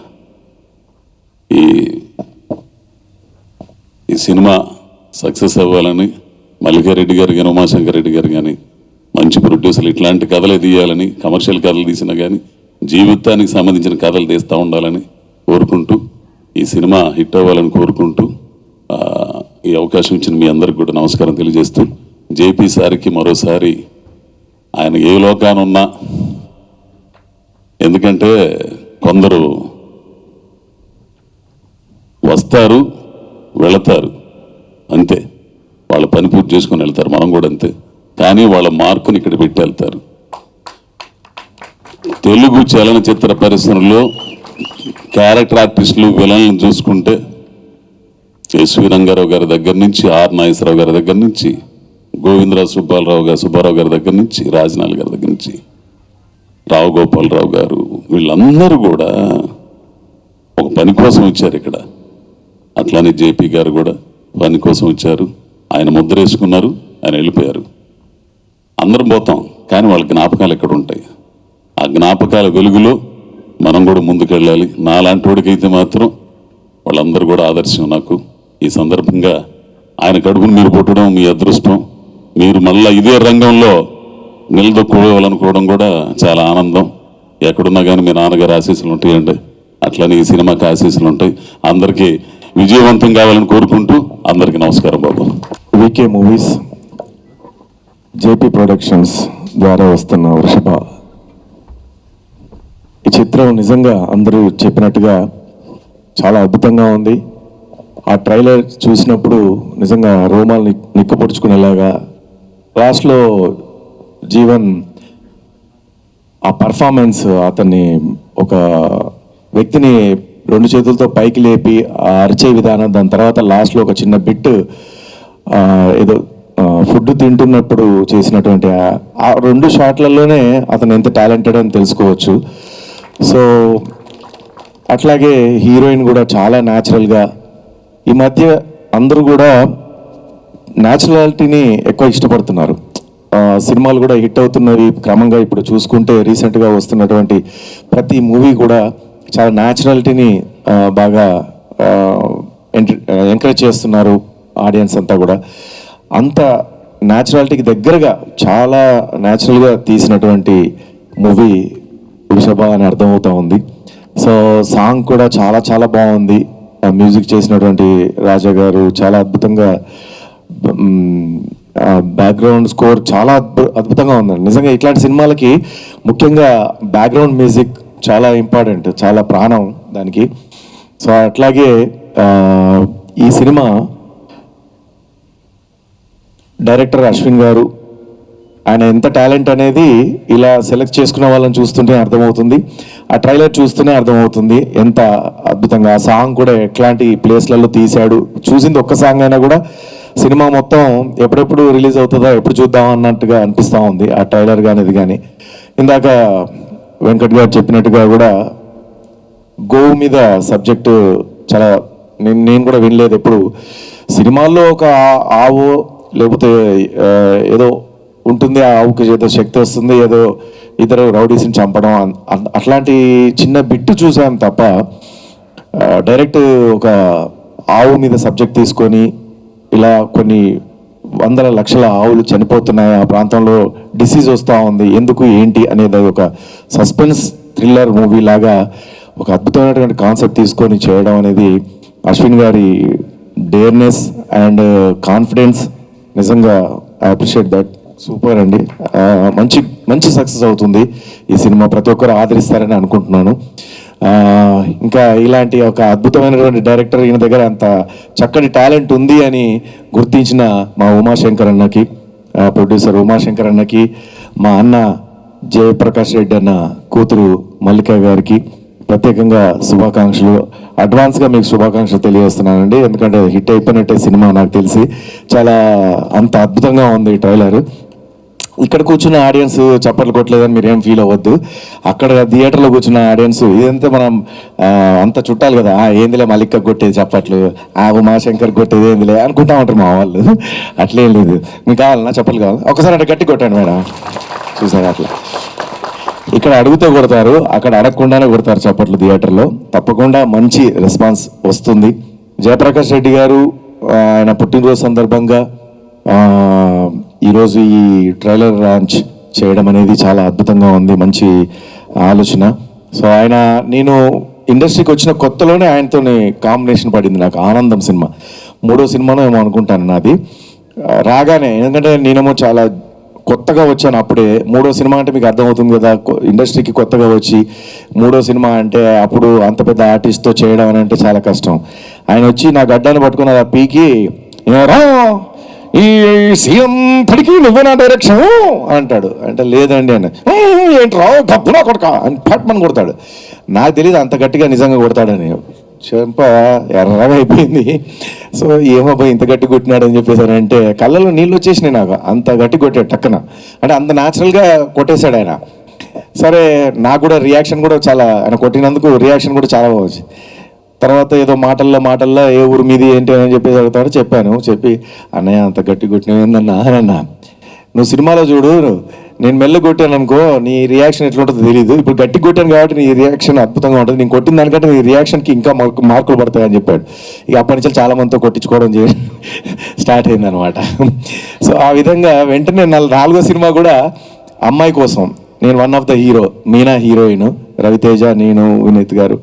ఈ సినిమా సక్సెస్ అవ్వాలని మల్లికారెడ్డి గారు కానీ, ఉమాశంకర్ రెడ్డి గారు కానీ, మంచి ప్రొడ్యూసర్లు ఇట్లాంటి కథలే తీయాలని, కమర్షియల్ కథలు తీసినా కానీ జీవితానికి సంబంధించిన కథలు తీస్తూ ఉండాలని కోరుకుంటూ, ఈ సినిమా హిట్ అవ్వాలని కోరుకుంటూ, ఈ అవకాశం ఇచ్చిన మీ అందరికి కూడా నమస్కారం తెలియజేస్తూ, జేపీ సార్కి మరోసారి ఆయన ఏ లోకానున్నా, ఎందుకంటే కొందరు వస్తారు వెళతారు అంతే, వాళ్ళ పని పూర్తి చేసుకొని వెళ్తారు, మనం కూడా అంతే. కానీ వాళ్ళ మార్కుని ఇక్కడ పెట్టి వెళ్తారు. తెలుగు చలనచిత్ర పరిశ్రమలో క్యారెక్టర్ ఆర్టిస్టులు, విలన్లను చూసుకుంటే ఎస్వి రంగారావు గారి దగ్గర నుంచి, ఆర్ నాగేశ్వరరావు గారి దగ్గర నుంచి, గోవిందరావు సుబ్బారావు గారి దగ్గర నుంచి, రాజనాల్ గారి దగ్గర నుంచి, రావు గోపాలరావు గారు, వీళ్ళందరూ కూడా ఒక పని కోసం వచ్చారు ఇక్కడ. అట్లానే జేపీ గారు కూడా పని కోసం వచ్చారు. ఆయన ముద్ర వేసుకున్నారు, ఆయన వెళ్ళిపోయారు. అందరం పోతాం, కానీ వాళ్ళ జ్ఞాపకాలు ఎక్కడ ఉంటాయి? ఆ జ్ఞాపకాల వెలుగులో మనం కూడా ముందుకెళ్ళాలి. నాలాంటి వాడికైతే మాత్రం వాళ్ళందరూ కూడా ఆదర్శం నాకు. ఈ సందర్భంగా ఆయన కడుపును మీరు పుట్టడం మీ అదృష్టం. మీరు మళ్ళీ ఇదే రంగంలో నిలదొక్కుకోవాలనుకోవడం కూడా చాలా ఆనందం. ఎక్కడున్నా కానీ మీ నాన్నగారు ఆశీస్సులు ఉంటాయండి, అట్లనే ఈ సినిమాకి ఆశీస్సులు ఉంటాయి. అందరికీ విజయవంతం కావాలని కోరుకుంటూ అందరికీ నమస్కారం బాబు. వికే మూవీస్, జేపీ ప్రొడక్షన్స్ ద్వారా వస్తున్న వృషభ, ఈ చిత్రం నిజంగా అందరూ చెప్పినట్టుగా చాలా అద్భుతంగా ఉంది. ఆ ట్రైలర్ చూసినప్పుడు నిజంగా రోమాలు నిక్కపొడుచుకునేలాగా, లాస్ట్లో జీవన్ ఆ పర్ఫార్మెన్స్, అతన్ని ఒక వ్యక్తిని 2 చేతులతో పైకి లేపి ఆ అరిచే విధానం, దాని తర్వాత లాస్ట్లో ఒక చిన్న బిట్ ఏదో ఫుడ్ తింటున్నప్పుడు చేసినటువంటి ఆ 2 షాట్లలోనే అతను ఎంత టాలెంటెడ్ అని తెలుసుకోవచ్చు. సో అట్లాగే హీరోయిన్ కూడా చాలా న్యాచురల్గా, ఈ మధ్య అందరూ కూడా న్యాచురాలిటీని ఎక్కువ ఇష్టపడుతున్నారు. సినిమాలు కూడా హిట్ అవుతున్నవి క్రమంగా. ఇప్పుడు చూసుకుంటే రీసెంట్గా వస్తున్నటువంటి ప్రతి మూవీ కూడా చాలా న్యాచురాలిటీని బాగా ఎంకరేజ్ చేస్తున్నారు ఆడియన్స్ అంతా కూడా. అంత న్యాచురాలిటీకి దగ్గరగా చాలా న్యాచురల్గా తీసినటువంటి మూవీ వృషభ అని అర్థమవుతా ఉంది. సో సాంగ్ కూడా చాలా చాలా బాగుంది. మ్యూజిక్ చేసినటువంటి రాజా గారు చాలా అద్భుతంగా, బ్యాక్గ్రౌండ్ స్కోర్ చాలా అద్భుతంగా ఉందండి. నిజంగా ఇట్లాంటి సినిమాలకి ముఖ్యంగా బ్యాక్గ్రౌండ్ మ్యూజిక్ చాలా ఇంపార్టెంట్, చాలా ప్రాణం దానికి. సో అట్లాగే ఈ సినిమా డైరెక్టర్ అశ్విన్ గారు, ఆయన ఎంత టాలెంట్ అనేది ఇలా సెలెక్ట్ చేసుకున్న వాళ్ళని చూస్తుంటే అర్థమవుతుంది. ఆ ట్రైలర్ చూస్తూనే అర్థమవుతుంది ఎంత అద్భుతంగా. ఆ సాంగ్ కూడా ఎట్లాంటి ప్లేస్లలో తీశాడు. చూసింది ఒక్క సాంగ్ అయినా కూడా సినిమా మొత్తం ఎప్పుడెప్పుడు రిలీజ్ అవుతుందో, ఎప్పుడు చూద్దాం అన్నట్టుగా అనిపిస్తూ ఉంది ఆ ట్రైలర్ కానీ ఇది కానీ. ఇందాక వెంకట్ గారు చెప్పినట్టుగా కూడా గోవు మీద సబ్జెక్టు చాలా నేను కూడా వినలేదు ఎప్పుడు. సినిమాల్లో ఒక ఆవు లేకపోతే ఏదో ఉంటుంది, ఆ ఆవుకి ఏదో శక్తి వస్తుంది, ఏదో ఇద్దరు రౌడీస్ని చంపడం, అట్లాంటి చిన్న బిట్టు చూసాం తప్ప డైరెక్ట్ ఒక ఆవు మీద సబ్జెక్ట్ తీసుకొని ఇలా కొన్ని వందల లక్షల ఆవులు చనిపోతున్నాయి, ఆ ప్రాంతంలో డిసీజ్ వస్తూ ఉంది, ఎందుకు ఏంటి అనేది ఒక సస్పెన్స్ థ్రిల్లర్ మూవీ లాగా ఒక అద్భుతమైనటువంటి కాన్సెప్ట్ తీసుకొని చేయడం అనేది అశ్విన్ గారి డేర్నెస్ అండ్ కాన్ఫిడెన్స్. నిజంగా ఐ అప్రిషియేట్ దట్. సూపర్ అండి. మంచి మంచి సక్సెస్ అవుతుంది ఈ సినిమా. ప్రతి ఒక్కరు ఆదరిస్తారని అనుకుంటున్నాను. ఇంకా ఇలాంటి ఒక అద్భుతమైనటువంటి డైరెక్టర్ ఈయన దగ్గర అంత చక్కటి టాలెంట్ ఉంది అని గుర్తించిన మా ఉమాశంకర్ అన్నకి, ప్రొడ్యూసర్ ఉమాశంకర్ అన్నకి, మా అన్న జయప్రకాష్ రెడ్డి అన్న కూతురు మల్లిక గారికి ప్రత్యేకంగా శుభాకాంక్షలు, అడ్వాన్స్గా మీకు శుభాకాంక్షలు తెలియజేస్తున్నానండి. ఎందుకంటే హిట్ అయిపోయినట్టే సినిమా నాకు తెలిసి. చాలా అంత అద్భుతంగా ఉంది ఈ ట్రైలర్. ఇక్కడ కూర్చున్న ఆడియన్స్ చప్పట్లు కొట్టలేదని మీరు ఏం ఫీల్ అవ్వద్దు. అక్కడ థియేటర్లో కూర్చున్న ఆడియన్స్ ఇదంతా మనం అంత చుట్టాలి కదా, ఏందిలే మల్లిక కొట్టేది చప్పట్లు, ఉమాశంకర్ కొట్టేది ఏందిలే అనుకుంటా ఉంటారు మా వాళ్ళు. అట్లేం లేదు. మీకు కావాలన్నా చప్పట్లు కావాలి, ఒకసారి అంటే గట్టి కొట్టండి మేడం. చూసారు అట్లా ఇక్కడ అడుగుతూ కొడతారు, అక్కడ అడగకుండానే కొడతారు చప్పట్లు థియేటర్లో. తప్పకుండా మంచి రెస్పాన్స్ వస్తుంది. జయప్రకాష్ రెడ్డి గారు ఆయన పుట్టినరోజు సందర్భంగా ఈరోజు ఈ ట్రైలర్ లాంచ్ చేయడం అనేది చాలా అద్భుతంగా ఉంది, మంచి ఆలోచన. సో నేను ఇండస్ట్రీకి వచ్చిన కొత్తలోనే ఆయనతో కాంబినేషన్ పడింది నాకు. ఆనందం సినిమా 3వ సినిమానో ఏమో అనుకుంటాను నాది. రాగానే, ఎందుకంటే నేనేమో చాలా కొత్తగా వచ్చాను అప్పుడే. 3వ సినిమా అంటే మీకు అర్థమవుతుంది కదా, ఇండస్ట్రీకి కొత్తగా వచ్చి 3వ సినిమా అంటే అప్పుడు అంత పెద్ద ఆర్టిస్ట్తో చేయడం అని అంటే చాలా కష్టం. ఆయన వచ్చి నా గడ్డాన్ని పట్టుకుని అలా పీకి, రా ఈ సీఎం తడికి నువ్వే నా డైరెక్షన్ అంటాడు. అంటే లేదండి అని, ఏంట్రా గబ్బునా కొడక అని పట్మని కొడతాడు. నాకు తెలియదు అంత గట్టిగా నిజంగా కొడతాడని. చెంప ఎర్రగా అయిపోయింది. సో ఏమో పోయి ఇంత గట్టి కొట్టినాడు అని చెప్పేసారంటే కళ్ళలో నీళ్ళు వచ్చేసినాయి నాకు. అంత గట్టి కొట్టాడు టక్కన, అంటే అంత న్యాచురల్గా కొట్టేశాడు ఆయన. సరే నాకు కూడా రియాక్షన్ కూడా చాలా, ఆయన కొట్టినందుకు రియాక్షన్ కూడా చాలా బాగుంది. తర్వాత ఏదో మాటల్లో ఏ ఊరు మీది ఏంటి అని చెప్పేసి అడుగుతాడు. చెప్పి అన్నయ్య అంత గట్టి కొట్టినవేందన్నా అన్న, నువ్వు సినిమాలో చూడు, నేను మెల్ల కొట్టాను అనుకో నీ రియాక్షన్ ఎట్లుంటుందో తెలియదు, ఇప్పుడు గట్టి కొట్టాను కాబట్టి నీ రియాక్షన్ అద్భుతంగా ఉంటుంది, నేను కొట్టిన దానికంటే నీ రియాక్షన్కి ఇంకా మార్కులు పడతాయని చెప్పాడు. ఇక అప్పటి నుంచి చాలా మందితో కొట్టించుకోవడం స్టార్ట్ అయిందనమాట. సో ఆ విధంగా వెంటనే 4వ సినిమా కూడా అమ్మాయి కోసం నేను one of the hero, Meena heroine, Raviteja, నేను, వినీత్ గారు.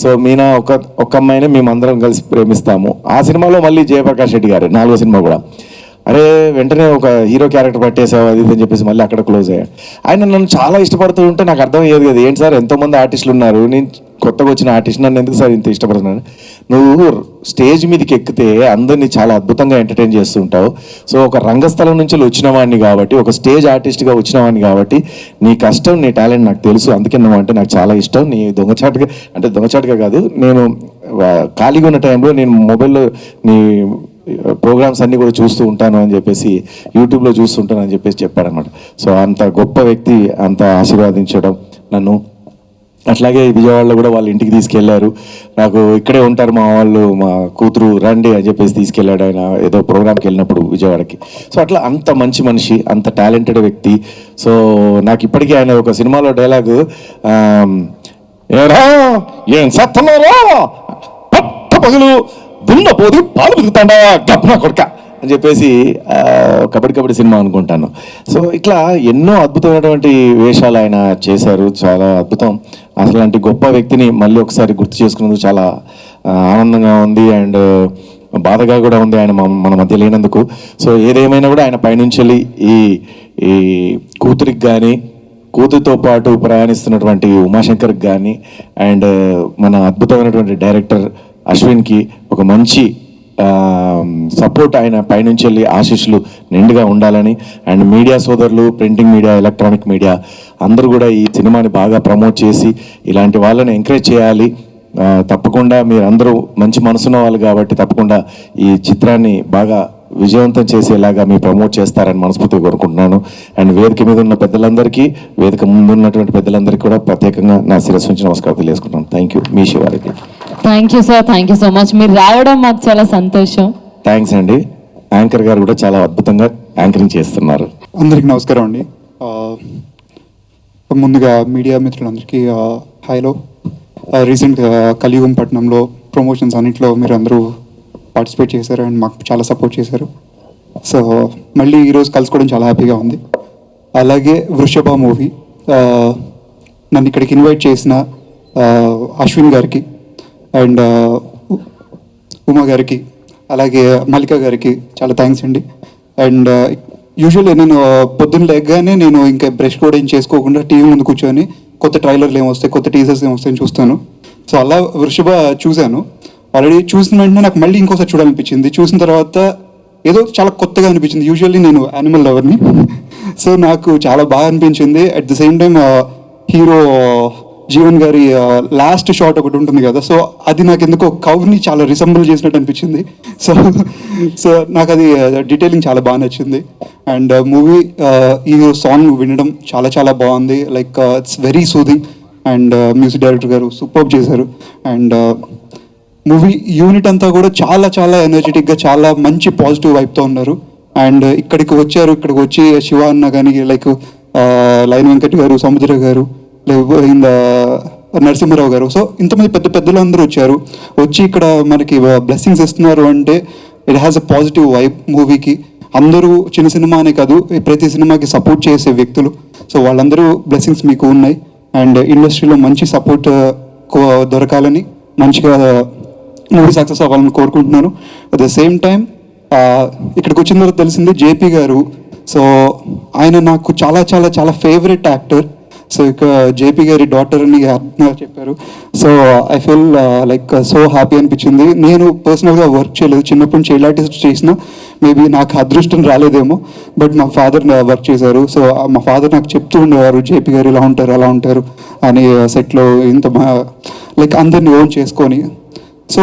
సో మీనా ఒక అమ్మాయిని మేమందరం కలిసి ప్రేమిస్తాము. ఆ సినిమాలో మళ్ళీ జయప్రకాష్ రెడ్డి గారు 4వ సినిమా కూడా. అరే వెంటనే ఒక హీరో క్యారెక్టర్ పట్టేసావు అది అని చెప్పేసి మళ్ళీ అక్కడ క్లోజ్ అయ్యాడు. ఆయన నన్ను చాలా ఇష్టపడుతూ ఉంటే నాకు అర్థమయ్యేది కదా, ఏంటి సార్ ఎంతోమంది ఆర్టిస్టులు ఉన్నారు, నేను కొత్తగా వచ్చిన ఆర్టిస్ట్, నన్ను ఎందుకు సార్ ఇంత ఇష్టపడుతున్నాను? నువ్వు స్టేజ్ మీదకి ఎక్కితే అందరినీ చాలా అద్భుతంగా ఎంటర్టైన్ చేస్తుంటావు. సో ఒక రంగస్థలం నుంచి వచ్చిన వాడిని కాబట్టి, ఒక స్టేజ్ ఆర్టిస్ట్గా వచ్చిన వాడిని కాబట్టి నీ కష్టం, నీ టాలెంట్ నాకు తెలుసు, అందుకే నువ్వు అంటే నాకు చాలా ఇష్టం. నీ దొంగచాటుగా కాదు, నేను ఖాళీగా ఉన్న టైంలో నేను మొబైల్లో నీ ప్రోగ్రామ్స్ అన్నీ కూడా చూస్తూ ఉంటాను అని చెప్పేసి, యూట్యూబ్లో చూస్తుంటాను అని చెప్పేసి చెప్పాడనమాట. సో అంత గొప్ప వ్యక్తి అంత ఆశీర్వాదించడం నన్ను. అట్లాగే విజయవాడలో కూడా వాళ్ళ ఇంటికి తీసుకెళ్లారు. నాకు ఇక్కడే ఉంటారు మా వాళ్ళు, మా కూతురు రండి అని చెప్పేసి తీసుకెళ్ళాడు ఆయన ఏదో ప్రోగ్రామ్కి వెళ్ళినప్పుడు విజయవాడకి. సో అట్లా అంత మంచి మనిషి, అంత టాలెంటెడ్ వ్యక్తి. సో నాకు ఇప్పటికీ ఆయన ఒక సినిమాలో డైలాగు, ఏం సత్తన్నారా పట్ట పగులు దున్నపోది పాలు బిగుతాడా గబ్బనా కొడక అని చెప్పేసి కబడ్డీ సినిమా అనుకుంటాను. సో ఇట్లా ఎన్నో అద్భుతమైనటువంటి వేషాలు ఆయన చేశారు, చాలా అద్భుతం. అసలాంటి గొప్ప వ్యక్తిని మళ్ళీ ఒకసారి గుర్తు చేసుకున్నందుకు చాలా ఆనందంగా ఉంది అండ్ బాధగా కూడా ఉంది ఆయన మన మధ్య లేనందుకు. సో ఏదేమైనా కూడా ఆయన పైనుంచి వెళ్ళి ఈ కూతురికి కానీ, కూతురితో పాటు ప్రయాణిస్తున్నటువంటి ఉమాశంకర్కి కానీ అండ్ మన అద్భుతమైనటువంటి డైరెక్టర్ అశ్విన్కి ఒక మంచి సపోర్ట్ ఆయన పైనుంచి వెళ్ళి ఆశీస్సులు నిండుగా ఉండాలని అండ్ మీడియా సోదరులు, ప్రింటింగ్ మీడియా, ఎలక్ట్రానిక్ మీడియా అందరూ కూడా ఈ సినిమాని బాగా ప్రమోట్ చేసి ఇలాంటి వాళ్ళని ఎంకరేజ్ చేయాలి. తప్పకుండా మీరు అందరూ మంచి మనసున్న వాళ్ళు కాబట్టి తప్పకుండా ఈ చిత్రాన్ని బాగా విజయవంతం చేసేలాగా మీరు ప్రమోట్ చేస్తారని మనస్ఫూర్తిగా కోరుకుంటున్నాను. అండ్ వేదిక మీద ఉన్న పెద్దలందరికీ, వేదిక ముందు ఉన్నటువంటి పెద్దలందరికీ కూడా ప్రత్యేకంగా నా శిరస్సు నుంచి నమస్కారం తెలియజేసుకుంటున్నాను. Thank you. మీ Siva Reddy. Thank you sir, thank you so much. మీరు రావడం మాకు చాలా సంతోషం. థ్యాంక్స్ అండి. యాంకర్ గారు కూడా చాలా అద్భుతంగా యాంకరింగ్ చేస్తున్నారు. అందరికీ నమస్కారం అండి. ముందుగా మీడియా మిత్రులందరికీ హాయ్లో. రీసెంట్గా కలియుగం పట్టణంలో ప్రమోషన్స్ అన్నింటిలో మీరు అందరూ పార్టిసిపేట్ చేశారు అండ్ మాకు చాలా సపోర్ట్ చేశారు. సో మళ్ళీ ఈరోజు కలుసుకోవడం చాలా హ్యాపీగా ఉంది. అలాగే వృషభ మూవీ నన్ను ఇక్కడికి ఇన్వైట్ చేసిన అశ్విన్ గారికి అండ్ ఉమా గారికి అలాగే మల్లిక గారికి చాలా థ్యాంక్స్ అండి. అండ్ యూజువల్లీ నేను పొద్దున్న లేకగానే నేను ఇంకా బ్రష్ కూడా ఏం చేసుకోకుండా టీవీ ముందు కూర్చొని కొత్త ట్రైలర్లు ఏమొస్తాయి, కొత్త టీజర్స్ ఏమొస్తాయని చూస్తాను. సో అలా వృషభ చూశాను. ఆల్రెడీ చూసిన వెంటనే నాకు మళ్ళీ ఇంకోసారి చూడాలనిపించింది. చూసిన తర్వాత ఏదో చాలా కొత్తగా అనిపించింది. యూజువల్లీ నేను యానిమల్ లవర్ని, సో నాకు చాలా బాగా అనిపించింది. At the same time hero Jeevan గారి లాస్ట్ షాట్ ఒకటి ఉంటుంది కదా, సో అది నాకు ఎందుకో కవ్ని చాలా రిసెంబుల్ చేసినట్టు అనిపించింది. సో సో నాకు అది డీటెయిలింగ్ చాలా బాగా నచ్చింది. అండ్ మూవీ ఈ సాంగ్ వినడం చాలా చాలా బాగుంది. Like it's very soothing. And music director గారు సూపర్ చేశారు. అండ్ మూవీ యూనిట్ అంతా కూడా చాలా చాలా ఎనర్జెటిక్గా చాలా మంచి పాజిటివ్ వైబ్తో ఉన్నారు. అండ్ ఇక్కడికి వచ్చి శివ అన్న కానీ, లైక్ లైన్ వెంకట్ గారు, సముద్ర గారు, లేకపోతే నరసింహారావు గారు, సో ఇంతమంది పెద్ద పెద్దలు అందరూ వచ్చి ఇక్కడ మనకి బ్లెస్సింగ్స్ ఇస్తున్నారు అంటే it has a positive vibe మూవీకి. అందరూ చిన్న సినిమా అనే కాదు, ప్రతి సినిమాకి సపోర్ట్ చేసే వ్యక్తులు. సో వాళ్ళందరూ బ్లెస్సింగ్స్ మీకు ఉన్నాయి. అండ్ ఇండస్ట్రీలో మంచి సపోర్ట్ దొరకాలని, మంచిగా మూవీ సక్సెస్ అవ్వాలని కోరుకుంటున్నాను. అట్ ద సేమ్ టైం ఇక్కడికి వచ్చిన తర్వాత తెలిసింది జేపీ గారు. సో ఆయన నాకు చాలా చాలా చాలా ఫేవరెట్ యాక్టర్. సో ఇక జేపీ గారి డాటర్ అని చెప్పారు. So I feel like so happy అనిపించింది. నేను పర్సనల్గా వర్క్ చేయలేదు, చిన్నప్పటి నుంచి చైల్డ్ ఆర్టిస్ట్ చేసిన, మేబీ నాకు అదృష్టం రాలేదేమో, బట్ మా ఫాదర్ వర్క్ చేశారు. సో మా ఫాదర్ నాకు చెప్తూ ఉండేవారు, జేపీ గారు ఇలా ఉంటారు అలా ఉంటారు అని, సెట్లో ఇంత లైక్ అందరిని ఓన్ చేసుకొని. సో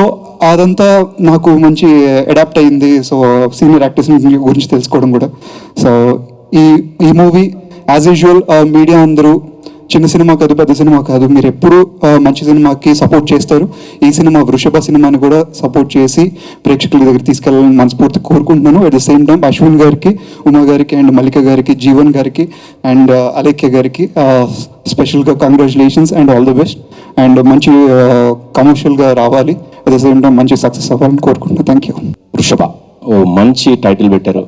అదంతా నాకు మంచి అడాప్ట్ అయింది. సో సీనియర్ యాక్టర్స్ గురించి తెలుసుకోవడం కూడా. సో ఈ మూవీ యాజ్ యూజువల్ మీడియా అందరూ చిన్న సినిమా కాదు, పెద్ద సినిమా కాదు, మీరు ఎప్పుడూ మంచి సినిమాకి సపోర్ట్ చేస్తారు. ఈ సినిమా వృషభ సినిమాని కూడా సపోర్ట్ చేసి ప్రేక్షకుల దగ్గర తీసుకెళ్ళాలని మనస్ఫూర్తి కోరుకుంటున్నాను. At the same time Ashwin గారికి, ఉమా గారికి, అండ్ మల్లిక గారికి, జీవన్ గారికి, అండ్ అలేఖ్య గారికి స్పెషల్గా congratulations and all the best. And మంచి కమర్షియల్గా రావాలి, అట్ ద సేమ్ టైం మంచి సక్సెస్ అవ్వాలని కోరుకుంటున్నాను. Thank you. వృషభ ఓ మంచి టైటిల్ పెట్టారు.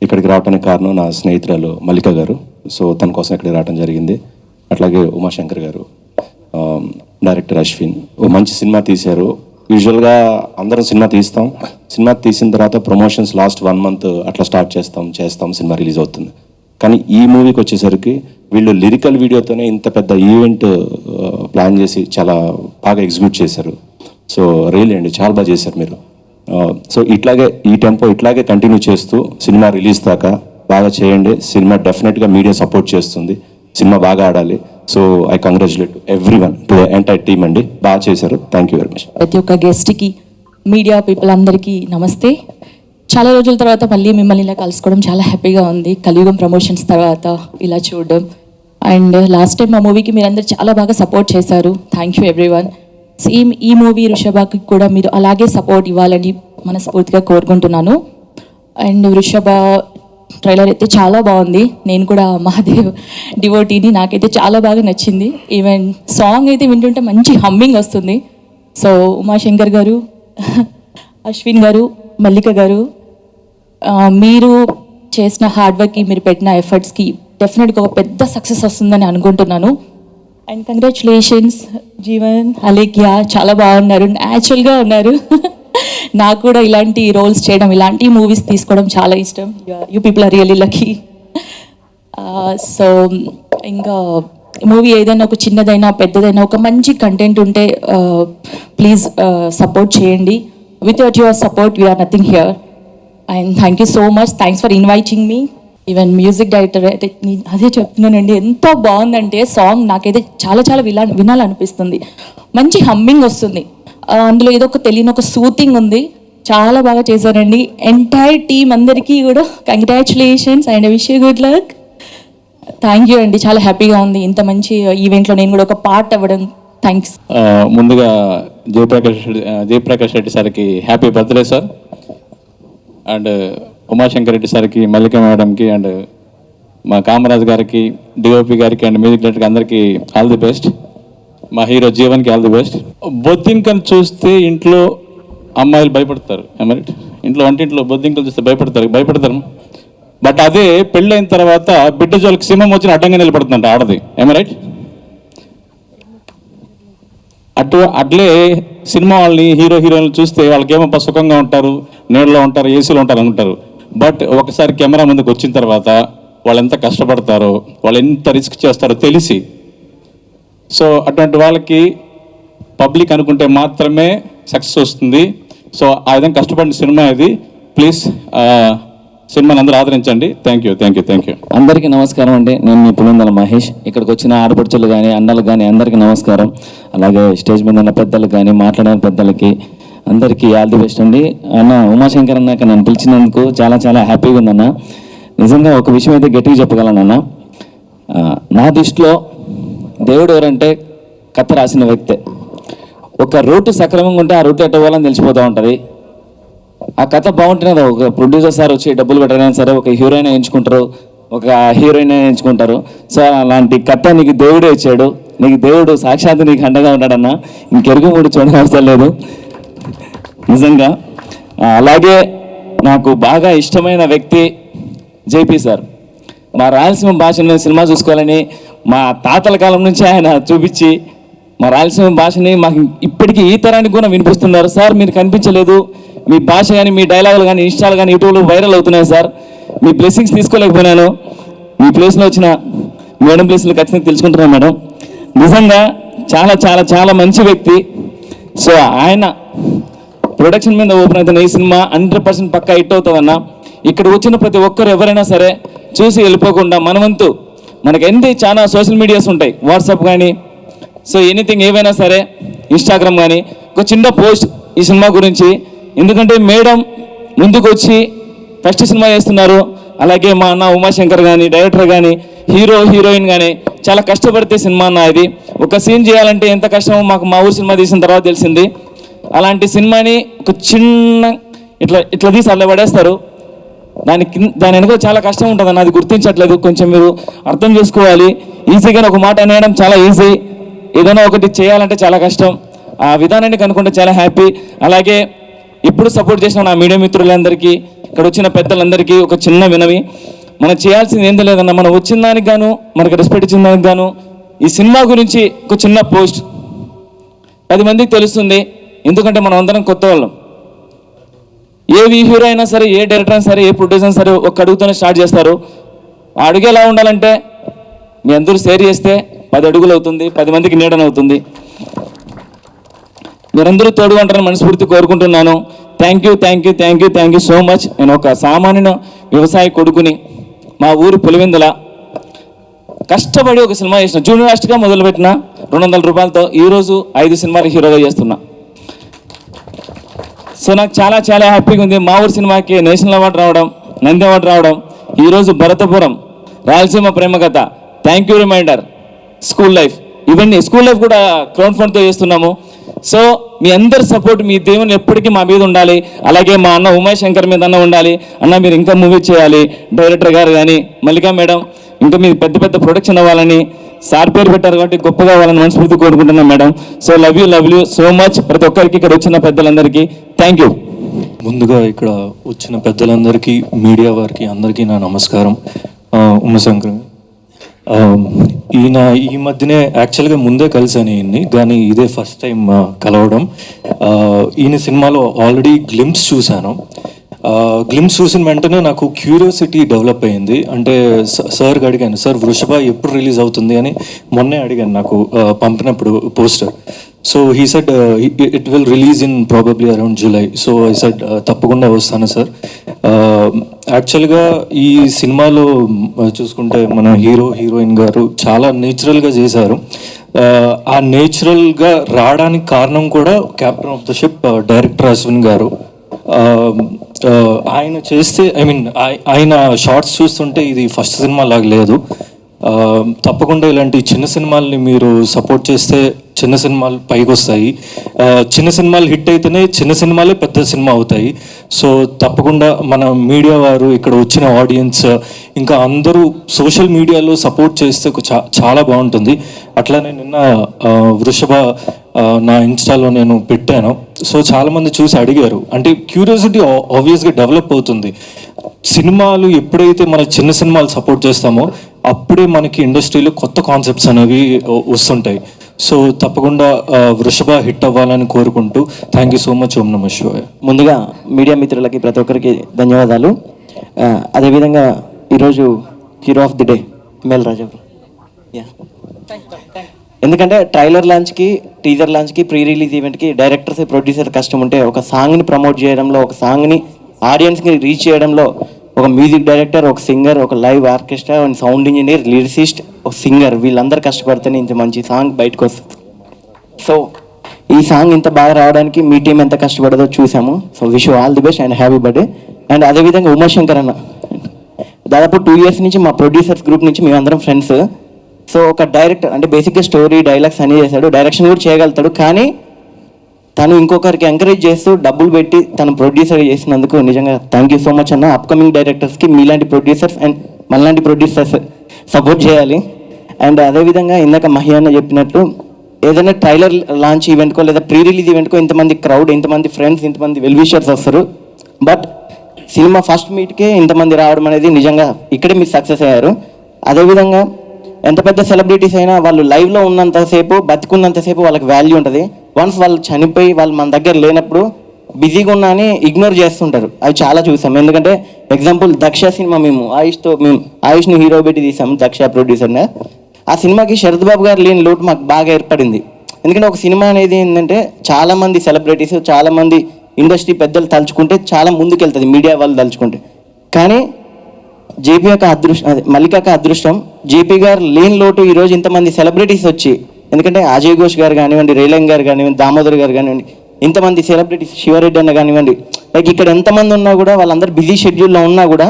ఇక్కడికి రావడానికి కారణం నా స్నేహితురాలు మల్లిక గారు. సో తన కోసం ఇక్కడికి రావడం జరిగింది. అట్లాగే ఉమాశంకర్ గారు, డైరెక్టర్ అశ్విన్ ఓ మంచి సినిమా తీశారు. యూజువల్గా అందరం సినిమా తీస్తాం, సినిమా తీసిన తర్వాత ప్రమోషన్స్ లాస్ట్ 1 month అట్లా స్టార్ట్ చేస్తాం, సినిమా రిలీజ్ అవుతుంది. కానీ ఈ మూవీకి వచ్చేసరికి వీళ్ళు లిరికల్ వీడియోతోనే ఇంత పెద్ద ఈవెంట్ ప్లాన్ చేసి చాలా బాగా ఎగ్జిక్యూట్ చేశారు. సో రియల్లీ అండి చాలా బాగా చేశారు మీరు. సో ఇట్లాగే ఈ టెంపో ఇట్లాగే కంటిన్యూ చేస్తూ సినిమా రిలీజ్ దాకా బాగా చేయండి. సినిమా డెఫినెట్గా మీడియా సపోర్ట్ చేస్తుంది, సినిమా బాగా ఆడాలి. So I congratulate everyone to the entire team అండి, బాగా చేశారు. Thank you very much. ప్రతి ఒక్క గెస్ట్కి, మీడియా పీపుల్ అందరికీ నమస్తే. చాలా రోజుల తర్వాత మళ్ళీ మిమ్మల్ని ఇలా కలుసుకోవడం చాలా హ్యాపీగా ఉంది. కలియుగం ప్రమోషన్స్ తర్వాత ఇలా చూడడం. అండ్ లాస్ట్ టైం మా మూవీకి మీరందరూ చాలా బాగా సపోర్ట్ చేశారు. Thank you everyone. సేమ్ ఈ మూవీ వృషభకి కూడా మీరు అలాగే సపోర్ట్ ఇవ్వాలని మనస్ఫూర్తిగా కోరుకుంటున్నాను. అండ్ వృషభ ట్రైలర్ అయితే చాలా బాగుంది. నేను కూడా మహాదేవ్ డివోటీని, నాకైతే చాలా బాగా నచ్చింది. ఈవెన్ సాంగ్ అయితే వింటుంటే మంచి హమ్మింగ్ వస్తుంది. సో ఉమాశంకర్ గారు, అశ్విన్ గారు, మల్లిక గారు, మీరు చేసిన హార్డ్ వర్క్కి, మీరు పెట్టిన ఎఫర్ట్స్కి డెఫినెట్గా ఒక పెద్ద సక్సెస్ వస్తుందని అనుకుంటున్నాను. అండ్ కంగ్రాచులేషన్స్ జీవన్, అలేఖ్య, చాలా బాగున్నారు, న్యాచురల్గా ఉన్నారు. నాకు కూడా ఇలాంటి రోల్స్ చేయడం, ఇలాంటి మూవీస్ తీసుకోవడం చాలా ఇష్టం. You people are really lucky. So ఇంకా మూవీ ఏదైనా ఒక చిన్నదైనా పెద్దదైనా ఒక మంచి కంటెంట్ ఉంటే ప్లీజ్ సపోర్ట్ చేయండి. Without your support we are nothing here. And thank you so much. Thanks for inviting మీ. ఈవెన్ మ్యూజిక్ డైరెక్టర్ అయితే అదే చెప్తున్నానండి, ఎంత బాగుందంటే సాంగ్ నాకైతే చాలా చాలా వినాలనిపిస్తుంది. మంచి హమ్మింగ్ వస్తుంది, అందులో ఏదో ఒక తెలియని ఒక సూతింగ్ ఉంది. చాలా బాగా చేశారండి. ఎంటైర్ టీమ్ అందరికీ కూడా congratulations and wish you good luck. Thank you అండి, చాలా హ్యాపీగా ఉంది ఇంత మంచి ఈవెంట్లో నేను కూడా ఒక పార్ట్ అవ్వడం. థ్యాంక్స్. ముందుగా జయప్రకాష్ రెడ్డి సార్కి happy birthday sir. And Umashankar Reddy సార్కి, మల్లిక మేడంకి, అండ్ మా కామరాజ్ గారికి, డిఓపి గారికి, అండ్ మ్యూజిక్ డైరెక్టర్కి అందరికీ ఆల్ ది బెస్ట్. మా హీరో జీవన్కి ఆల్ ది బెస్ట్. బొద్దింకను చూస్తే ఇంట్లో అమ్మాయిలు భయపడతారు, రైట్? ఇంట్లో వంటింట్లో బొద్దింకలు చూస్తే భయపడతారు. బట్ అదే పెళ్ళైన తర్వాత బిడ్డ జోలికి సింహం వచ్చి అడ్డంగా నిలబడుతుందంట ఆడది, రైట్? అట్లే సినిమా వాళ్ళని, హీరోయిన్లు చూస్తే వాళ్ళకేమో సుఖంగా ఉంటారు, నీళ్ళలో ఉంటారు, ఏసీలో ఉంటారు అనుకుంటారు. బట్ ఒకసారి కెమెరా ముందుకు వచ్చిన తర్వాత వాళ్ళు ఎంత కష్టపడతారో, వాళ్ళు ఎంత రిస్క్ చేస్తారో తెలిసి, సో అటువంటి వాళ్ళకి పబ్లిక్ అనుకుంటే మాత్రమే సక్సెస్ వస్తుంది. సో ఆ విధంగా కష్టపడిన సినిమా ఇది. ప్లీజ్ సినిమాని అందరూ ఆదరించండి. Thank you. అందరికీ నమస్కారం అండి. నేను మీ పులిందల మహేష్. ఇక్కడికి వచ్చిన ఆడపడుచులు కానీ అన్నలు కానీ అందరికీ నమస్కారం. అలాగే స్టేజ్ మీద ఉన్న పెద్దలకు కానీ మాట్లాడిన పెద్దలకి అందరికీ ఆల్ ది బెస్ట్ అండి. అన్న ఉమాశంకర్ అన్నాక నన్ను పిలిచినందుకు చాలా చాలా హ్యాపీగా ఉందన్న. నిజంగా ఒక విషయం అయితే గట్టిగా చెప్పగలను అన్న, నా దృష్టిలో దేవుడు ఎవరంటే కథ రాసిన వ్యక్తే. ఒక రూట్ సక్రమంగా ఉంటే ఆ రూట్ ఎట్ట పోవాలని తెలిసిపోతూ ఉంటుంది. ఆ కథ బాగుంటున్నది. ఒక ప్రొడ్యూసర్ సార్ వచ్చి డబ్బులు పెట్టడానికి సరే ఒక హీరోయిన్ ఎంచుకుంటారు, ఒక హీరోయిన్ ఎంచుకుంటారు. సో అలాంటి కథ నీకు దేవుడే ఇచ్చాడు. నీకు దేవుడు సాక్షాత్తు నీకు అండగా ఉన్నాడన్న. ఇంకెరుగు మూడు చూడవసరం లేదు నిజంగా. అలాగే నాకు బాగా ఇష్టమైన వ్యక్తి జేపీ సార్. మా రాయలసీమ భాషను సినిమా చూసుకోవాలని మా తాతల కాలం నుంచి ఆయన చూపించి మా రాయలసీమ భాషని మాకు ఇప్పటికీ ఈ తరానికి కూడా వినిపిస్తున్నారు. సార్ మీరు కనిపించలేదు, మీ భాష కానీ మీ డైలాగులు కానీ ఇన్స్టాలు కానీ యూట్యూబ్లో వైరల్ అవుతున్నాయి సార్. మీ బ్లెస్సింగ్స్ తీసుకోలేకపోయినాను. మీ ప్లేస్లో వచ్చిన మేడం ప్లేస్లో ఖచ్చితంగా తెలుసుకుంటున్నాను మేడం. నిజంగా చాలా చాలా చాలా మంచి వ్యక్తి. సో ఆయన ప్రొడక్షన్ మీద ఓపెన్ అవుతున్న ఈ సినిమా 100% పక్కా హిట్ అవుతుందన్న. ఇక్కడ వచ్చిన ప్రతి ఒక్కరు ఎవరైనా సరే చూసి వెళ్ళిపోకుండా మన వంతు మనకి ఎన్ని చాలా సోషల్ మీడియాస్ ఉంటాయి, వాట్సాప్ కానీ సో ఎనీథింగ్ ఏవైనా సరే ఇన్స్టాగ్రామ్ కానీ ఒక చిన్న పోస్ట్ ఈ సినిమా గురించి. ఎందుకంటే మేడం ముందుకు వచ్చి ఫస్ట్ సినిమా చేస్తున్నారు. అలాగే మా అన్న ఉమాశంకర్ కానీ డైరెక్టర్ కానీ హీరోయిన్ కానీ చాలా కష్టపడితే సినిమా అన్న ఇది. ఒక సీన్ చేయాలంటే ఎంత కష్టమో మాకు మా ఊరు సినిమా తీసిన తర్వాత తెలిసింది. అలాంటి సినిమాని ఒక చిన్న ఇట్లా తీసి అలా పడేస్తారు. దాని వెనుక చాలా కష్టం ఉంటుంది అన్న, అది గుర్తించట్లేదు. కొంచెం మీరు అర్థం చేసుకోవాలి. ఈజీగా ఒక మాట అనేయడం చాలా ఈజీ, ఏదైనా ఒకటి చేయాలంటే చాలా కష్టం. ఆ విధానాన్ని కనుక్కుంటే చాలా హ్యాపీ. అలాగే ఇప్పుడు సపోర్ట్ చేసిన నా మీడియా మిత్రులందరికీ, ఇక్కడ వచ్చిన పెద్దలందరికీ ఒక చిన్న వినవి, మనం చేయాల్సింది ఏందో లేదన్న, మనం వచ్చిన దానికి గాను మనకు రెస్పెక్ట్ ఇచ్చిన దానికి గాను ఈ సినిమా గురించి ఒక చిన్న పోస్ట్ 10 మందికి తెలుస్తుంది. ఎందుకంటే మనం అందరం కొత్త వాళ్ళం. ఏ హీరో అయినా సరే, ఏ డైరెక్టర్ అయినా సరే, ఏ ప్రొడ్యూసర్ అయినా సరే ఒక అడుగుతోనే స్టార్ట్ చేస్తారు. ఆ అడుగు ఎలా ఉండాలంటే మీ అందరూ షేర్ చేస్తే 10 అడుగులు అవుతుంది, 10 మందికి నీడనవుతుంది. మీరందరూ తోడుగా ఉంటారని మనస్ఫూర్తి కోరుకుంటున్నాను. Thank you so much. నేను ఒక సామాన్య వ్యవసాయ కొడుకుని, మా ఊరు పులివెందుల కష్టపడి ఒక సినిమా చేసిన, జూనియర్ ఆర్టిస్ట్గా మొదలుపెట్టిన 200 రూపాయలతో ఈరోజు 5 సినిమాలు హీరోగా చేస్తున్నా. సో నాకు చాలా చాలా హ్యాపీగా ఉంది. మా ఊరు సినిమాకి నేషనల్ అవార్డు రావడం, నంది అవార్డు రావడం, ఈరోజు భరతపురం రాయలసీమ ప్రేమ కథ, thank you reminder, school life, ఇవన్నీ స్కూల్ లైఫ్ కూడా క్రౌడ్ ఫండ్తో చేస్తున్నాము. సో మీ అందరి సపోర్ట్, మీ దేవుని ఎప్పటికీ మా మీద ఉండాలి. అలాగే మా అన్న ఉమాశంకర్ మీద అన్న ఉండాలి. అన్న మీరు ఇంకా మూవీ చేయాలి, డైరెక్టర్ గారు కానీ మల్లికా మేడం ఇంకా మీరు పెద్ద పెద్ద ప్రొడక్షన్ అవ్వాలని, సార్ పేరు పెట్టారు కాబట్టి గొప్పగా అవ్వాలని మనస్ఫూర్తి కోరుకుంటున్నాం madam. So love you so much. ప్రతి ఒక్కరికి ఇక్కడ వచ్చిన పెద్దలందరికీ థ్యాంక్ యూ. ముందుగా ఇక్కడ వచ్చిన పెద్దలందరికీ, మీడియా వారికి అందరికీ నా నమస్కారం. ఉమాశంకర్ ఈయన ఈ మధ్యనే యాక్చువల్గా ముందే కలిసాను ఈయన్ని, కానీ ఇదే ఫస్ట్ టైం కలవడం. ఈయన సినిమాలో ఆల్రెడీ గ్లిమ్స్ చూశాను. గ్లిమ్స్ చూసిన వెంటనే నాకు క్యూరియాసిటీ డెవలప్ అయింది. అంటే సార్కి అడిగాను, సార్ వృషభ ఎప్పుడు రిలీజ్ అవుతుంది అని మొన్నే అడిగాను నాకు పంపినప్పుడు poster. So he said it will release in probably around July. So I said తప్పకుండా వస్తాను సార్. యాక్చువల్గా ఈ సినిమాలో చూసుకుంటే మన హీరోయిన్ గారు చాలా నేచురల్గా చేశారు. ఆ నేచురల్గా రావడానికి కారణం కూడా captain of the ship director Ashwin గారు. ఆయన చేస్తే ఆయన షార్ట్స్ చూస్తుంటే ఇది ఫస్ట్ సినిమా లాగా లేదు. తప్పకుండా ఇలాంటి చిన్న సినిమాల్ని మీరు సపోర్ట్ చేస్తే చిన్న సినిమాలు పైకి వస్తాయి. చిన్న సినిమాలు హిట్ అయితేనే చిన్న సినిమాలే పెద్ద సినిమా అవుతాయి. సో తప్పకుండా మన మీడియా వారు, ఇక్కడ వచ్చిన ఆడియన్స్, ఇంకా అందరూ సోషల్ మీడియాలో సపోర్ట్ చేస్తే చాలా బాగుంటుంది. అట్లానే నిన్న వృషభ నా ఇన్స్టాలో నేను పెట్టాను. సో చాలామంది చూసి అడిగారు. అంటే క్యూరియాసిటీ ఆబ్వియస్గా డెవలప్ అవుతుంది. సినిమాలు ఎప్పుడైతే మన చిన్న సినిమాలు సపోర్ట్ చేస్తామో అప్పుడే మనకి ఇండస్ట్రీలో కొత్త కాన్సెప్ట్స్ అనేవి వస్తుంటాయి. సో తప్పకుండా వృషభ హిట్ అవ్వాలని కోరుకుంటూ థ్యాంక్ యూ సో మచ్. ఓం నమః శివాయ. ముందుగా మీడియా మిత్రులకి ప్రతి ఒక్కరికి ధన్యవాదాలు. అదేవిధంగా ఈరోజు హీరో ఆఫ్ ది డే మేల్ రాజా. ఎందుకంటే ట్రైలర్ లాంచ్కి, టీజర్ లాంచ్కి, ప్రీ రిలీజ్ ఈవెంట్కి డైరెక్టర్స్, ప్రొడ్యూసర్ కష్టం ఉంటే ఒక సాంగ్ని ప్రమోట్ చేయడంలో, ఒక సాంగ్ని ఆడియన్స్కి రీచ్ చేయడంలో ఒక మ్యూజిక్ డైరెక్టర్, ఒక సింగర్, ఒక live orchestra and sound engineer, lyricist, ఒక సింగర్, వీళ్ళందరూ కష్టపడితేనే ఇంత మంచి సాంగ్ బయటకు వస్తుంది. సో ఈ సాంగ్ ఇంత బాగా రావడానికి మీ టీం ఎంత కష్టపడదో చూసాము. So wish you all the best and happy birthday. And అదేవిధంగా ఉమాశంకర్ అన్న దాదాపు 2 years నుంచి మా ప్రొడ్యూసర్స్ గ్రూప్ నుంచి మేమందరం ఫ్రెండ్స్. సో ఒక డైరెక్టర్ అంటే బేసిక్గా స్టోరీ, డైలాగ్స్ అన్నీ చేశాడు, డైరెక్షన్ కూడా చేయగలుగుతాడు. కానీ తను ఇంకొకరికి ఎంకరేజ్ చేస్తూ డబ్బులు పెట్టి తను ప్రొడ్యూసర్ చేసినందుకు నిజంగా థ్యాంక్ యూ సో మచ్ అన్న. అప్కమింగ్ డైరెక్టర్స్కి మీలాంటి ప్రొడ్యూసర్స్ అండ్ మనలాంటి ప్రొడ్యూసర్స్ సపోర్ట్ చేయాలి. అండ్ అదేవిధంగా ఇందాక మహి అన్న చెప్పినట్లు ఏదైనా ట్రైలర్ లాంచ్ ఈవెంట్కో లేదా ప్రీ రిలీజ్ ఈవెంట్కో ఇంతమంది క్రౌడ్, ఇంతమంది ఫ్రెండ్స్, ఇంతమంది వెల్ విషర్స్ వస్తారు. బట్ సినిమా ఫస్ట్ మీట్కే ఇంతమంది రావడం అనేది నిజంగా ఇక్కడే మీరు సక్సెస్ అయ్యారు. అదేవిధంగా ఎంత పెద్ద సెలబ్రిటీస్ అయినా వాళ్ళు లైవ్లో ఉన్నంతసేపు, బతికున్నంతసేపు వాళ్ళకి వాల్యూ ఉంటుంది. వన్స్ వాళ్ళు చనిపోయి వాళ్ళు మన దగ్గర లేనప్పుడు బిజీగా ఉన్నా అని ఇగ్నోర్ చేస్తుంటారు. అవి చాలా చూసాం. ఎందుకంటే ఎగ్జాంపుల్ దక్ష సినిమా మేము ఆయుష్ని హీరో పెట్టి తీసాము, దక్ష ప్రొడ్యూసర్ని. ఆ సినిమాకి శరత్ బాబు గారు లేని లోటు మాకు బాగా ఏర్పడింది. ఎందుకంటే ఒక సినిమా అనేది ఏంటంటే చాలామంది సెలబ్రిటీస్, చాలామంది ఇండస్ట్రీ పెద్దలు తలుచుకుంటే చాలా ముందుకెళ్తుంది, మీడియా వాళ్ళు తలుచుకుంటే. కానీ జేపీ యొక్క మల్లిక అదృష్టం, జేపీ గారు లేని లోటు ఈరోజు ఇంతమంది సెలబ్రిటీస్ వచ్చి, ఎందుకంటే అజయ్ ఘోష్ గారు కానివ్వండి, రేలంగ్ గారు కానివ్వండి, దామోదర్ గారు కానివ్వండి, ఇంతమంది సెలబ్రిటీస్, శివరెడ్డి అన్న కానివ్వండి, లైక్ ఇక్కడ ఎంతమంది ఉన్నా కూడా వాళ్ళందరూ బిజీ షెడ్యూల్లో ఉన్నా కూడా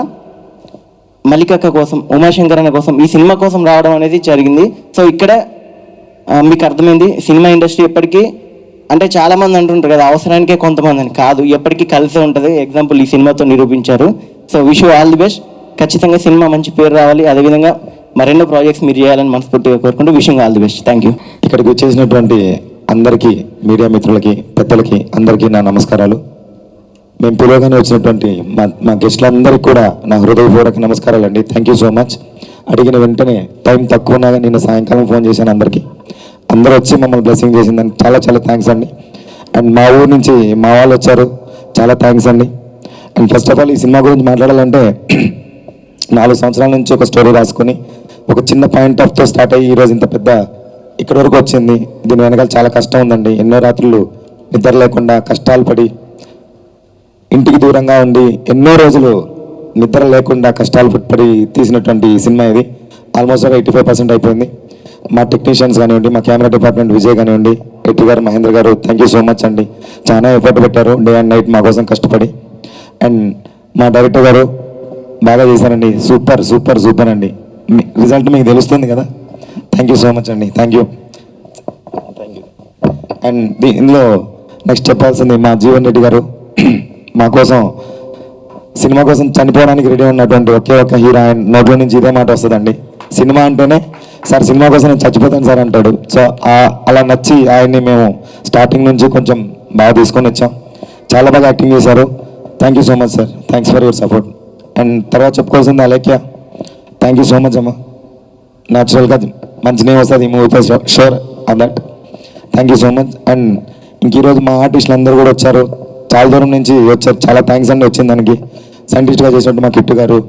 మల్లికక్క కోసం, ఉమాశంకర్ అన్న కోసం, ఈ సినిమా కోసం రావడం అనేది జరిగింది. సో ఇక్కడ మీకు అర్థమైంది సినిమా ఇండస్ట్రీ ఎప్పటికీ అంటే చాలామంది అంటుంటారు కదా అవసరానికే కొంతమంది అని, కాదు ఎప్పటికీ కలిసే ఉంటుంది. ఎగ్జాంపుల్ ఈ సినిమాతో నిరూపించారు. So wish you all the best. ఖచ్చితంగా సినిమా మంచి పేరు రావాలి, అదేవిధంగా మరెన్నో ప్రాజెక్ట్స్ మీరు చేయాలని మనస్ఫూర్తిగా కోరుకుంటూ wishing all the best. Thank you. ఇక్కడికి వచ్చేసినటువంటి అందరికీ, మీడియా మిత్రులకి, పెద్దలకి అందరికీ నా నమస్కారాలు. మేము పిలవగానే వచ్చినటువంటి మా గెస్టులందరికీ కూడా నా హృదయపూర్వక నమస్కారాలు అండి. Thank you so much. అడిగిన వెంటనే టైం తక్కువ ఉన్నాగా నిన్న సాయంకాలం ఫోన్ చేశాను అందరికీ. అందరూ వచ్చి మమ్మల్ని బ్లెస్సింగ్ చేసిందని చాలా చాలా థ్యాంక్స్ అండి. అండ్ మా ఊరు నుంచి మా వాళ్ళు వచ్చారు, చాలా థ్యాంక్స్ అండి. అండ్ ఫస్ట్ ఆఫ్ ఆల్ ఈ సినిమా గురించి మాట్లాడాలంటే 4 సంవత్సరాల నుంచి ఒక స్టోరీ రాసుకొని ఒక చిన్న పాయింట్ ఆఫ్తో స్టార్ట్ అయ్యి ఈరోజు ఇంత పెద్ద ఇక్కడి వరకు వచ్చింది. దీని వెనకాల చాలా కష్టం ఉందండి. ఎన్నో రాత్రులు నిద్ర లేకుండా కష్టాలు పడి ఇంటికి దూరంగా ఉండి ఎన్నో రోజులు నిద్ర లేకుండా కష్టాలు పడి తీసినటువంటి ఈ సినిమా ఇది. ఆల్మోస్ట్ 85% అయిపోయింది. మా టెక్నీషియన్స్ కానివ్వండి, మా కెమెరా డిపార్ట్మెంట్ విజయ్ కానివ్వండి, ఎట్టి గారు, మహేంద్ర గారు, థ్యాంక్ యూ సో మచ్ అండి. చాలా ఎఫర్ట్ పెట్టారు డే అండ్ నైట్ మా కోసం కష్టపడి. అండ్ మా డైరెక్టర్ గారు బాగా చేశారండి. సూపర్ సూపర్ సూపర్ అండి. రిజల్ట్ మీకు తెలుస్తుంది కదా. థ్యాంక్ యూ సో మచ్ అండి. Thank you. అండ్ ఇందులో నెక్స్ట్ చెప్పాల్సింది మా జీవన్ రెడ్డి గారు. మా కోసం సినిమా కోసం చనిపోవడానికి రెడీ ఉన్నటువంటి ఒకే ఒక్క హీరో. ఆయన నోట్లో నుంచి ఇదే మాట వస్తుందండి, సినిమా అంటేనే సార్ సినిమా కోసం నేను చచ్చిపోతాను సార్ అంటాడు. సో అలా నచ్చి ఆయన్ని మేము స్టార్టింగ్ నుంచి కొంచెం బాగా తీసుకొని వచ్చాం. చాలా బాగా యాక్టింగ్ చేశారు. Thank you so much sir. Thanks for your support. And తర్వాత చెప్పుకోవాల్సింది Alekhya, thank you so much అమ్మ. న్యాచురల్గా మంచి నేమ్ వస్తుంది ఈ మూవీతో, sure on that. Thank you so much. And ఇంక ఈరోజు మా ఆర్టిస్టులు అందరూ కూడా వచ్చారు, చాలా దూరం నుంచి వచ్చారు. చాలా థ్యాంక్స్ అండి వచ్చింది దానికి. సైంటిస్ట్గా చేసినట్టు మా కిట్టు గారు,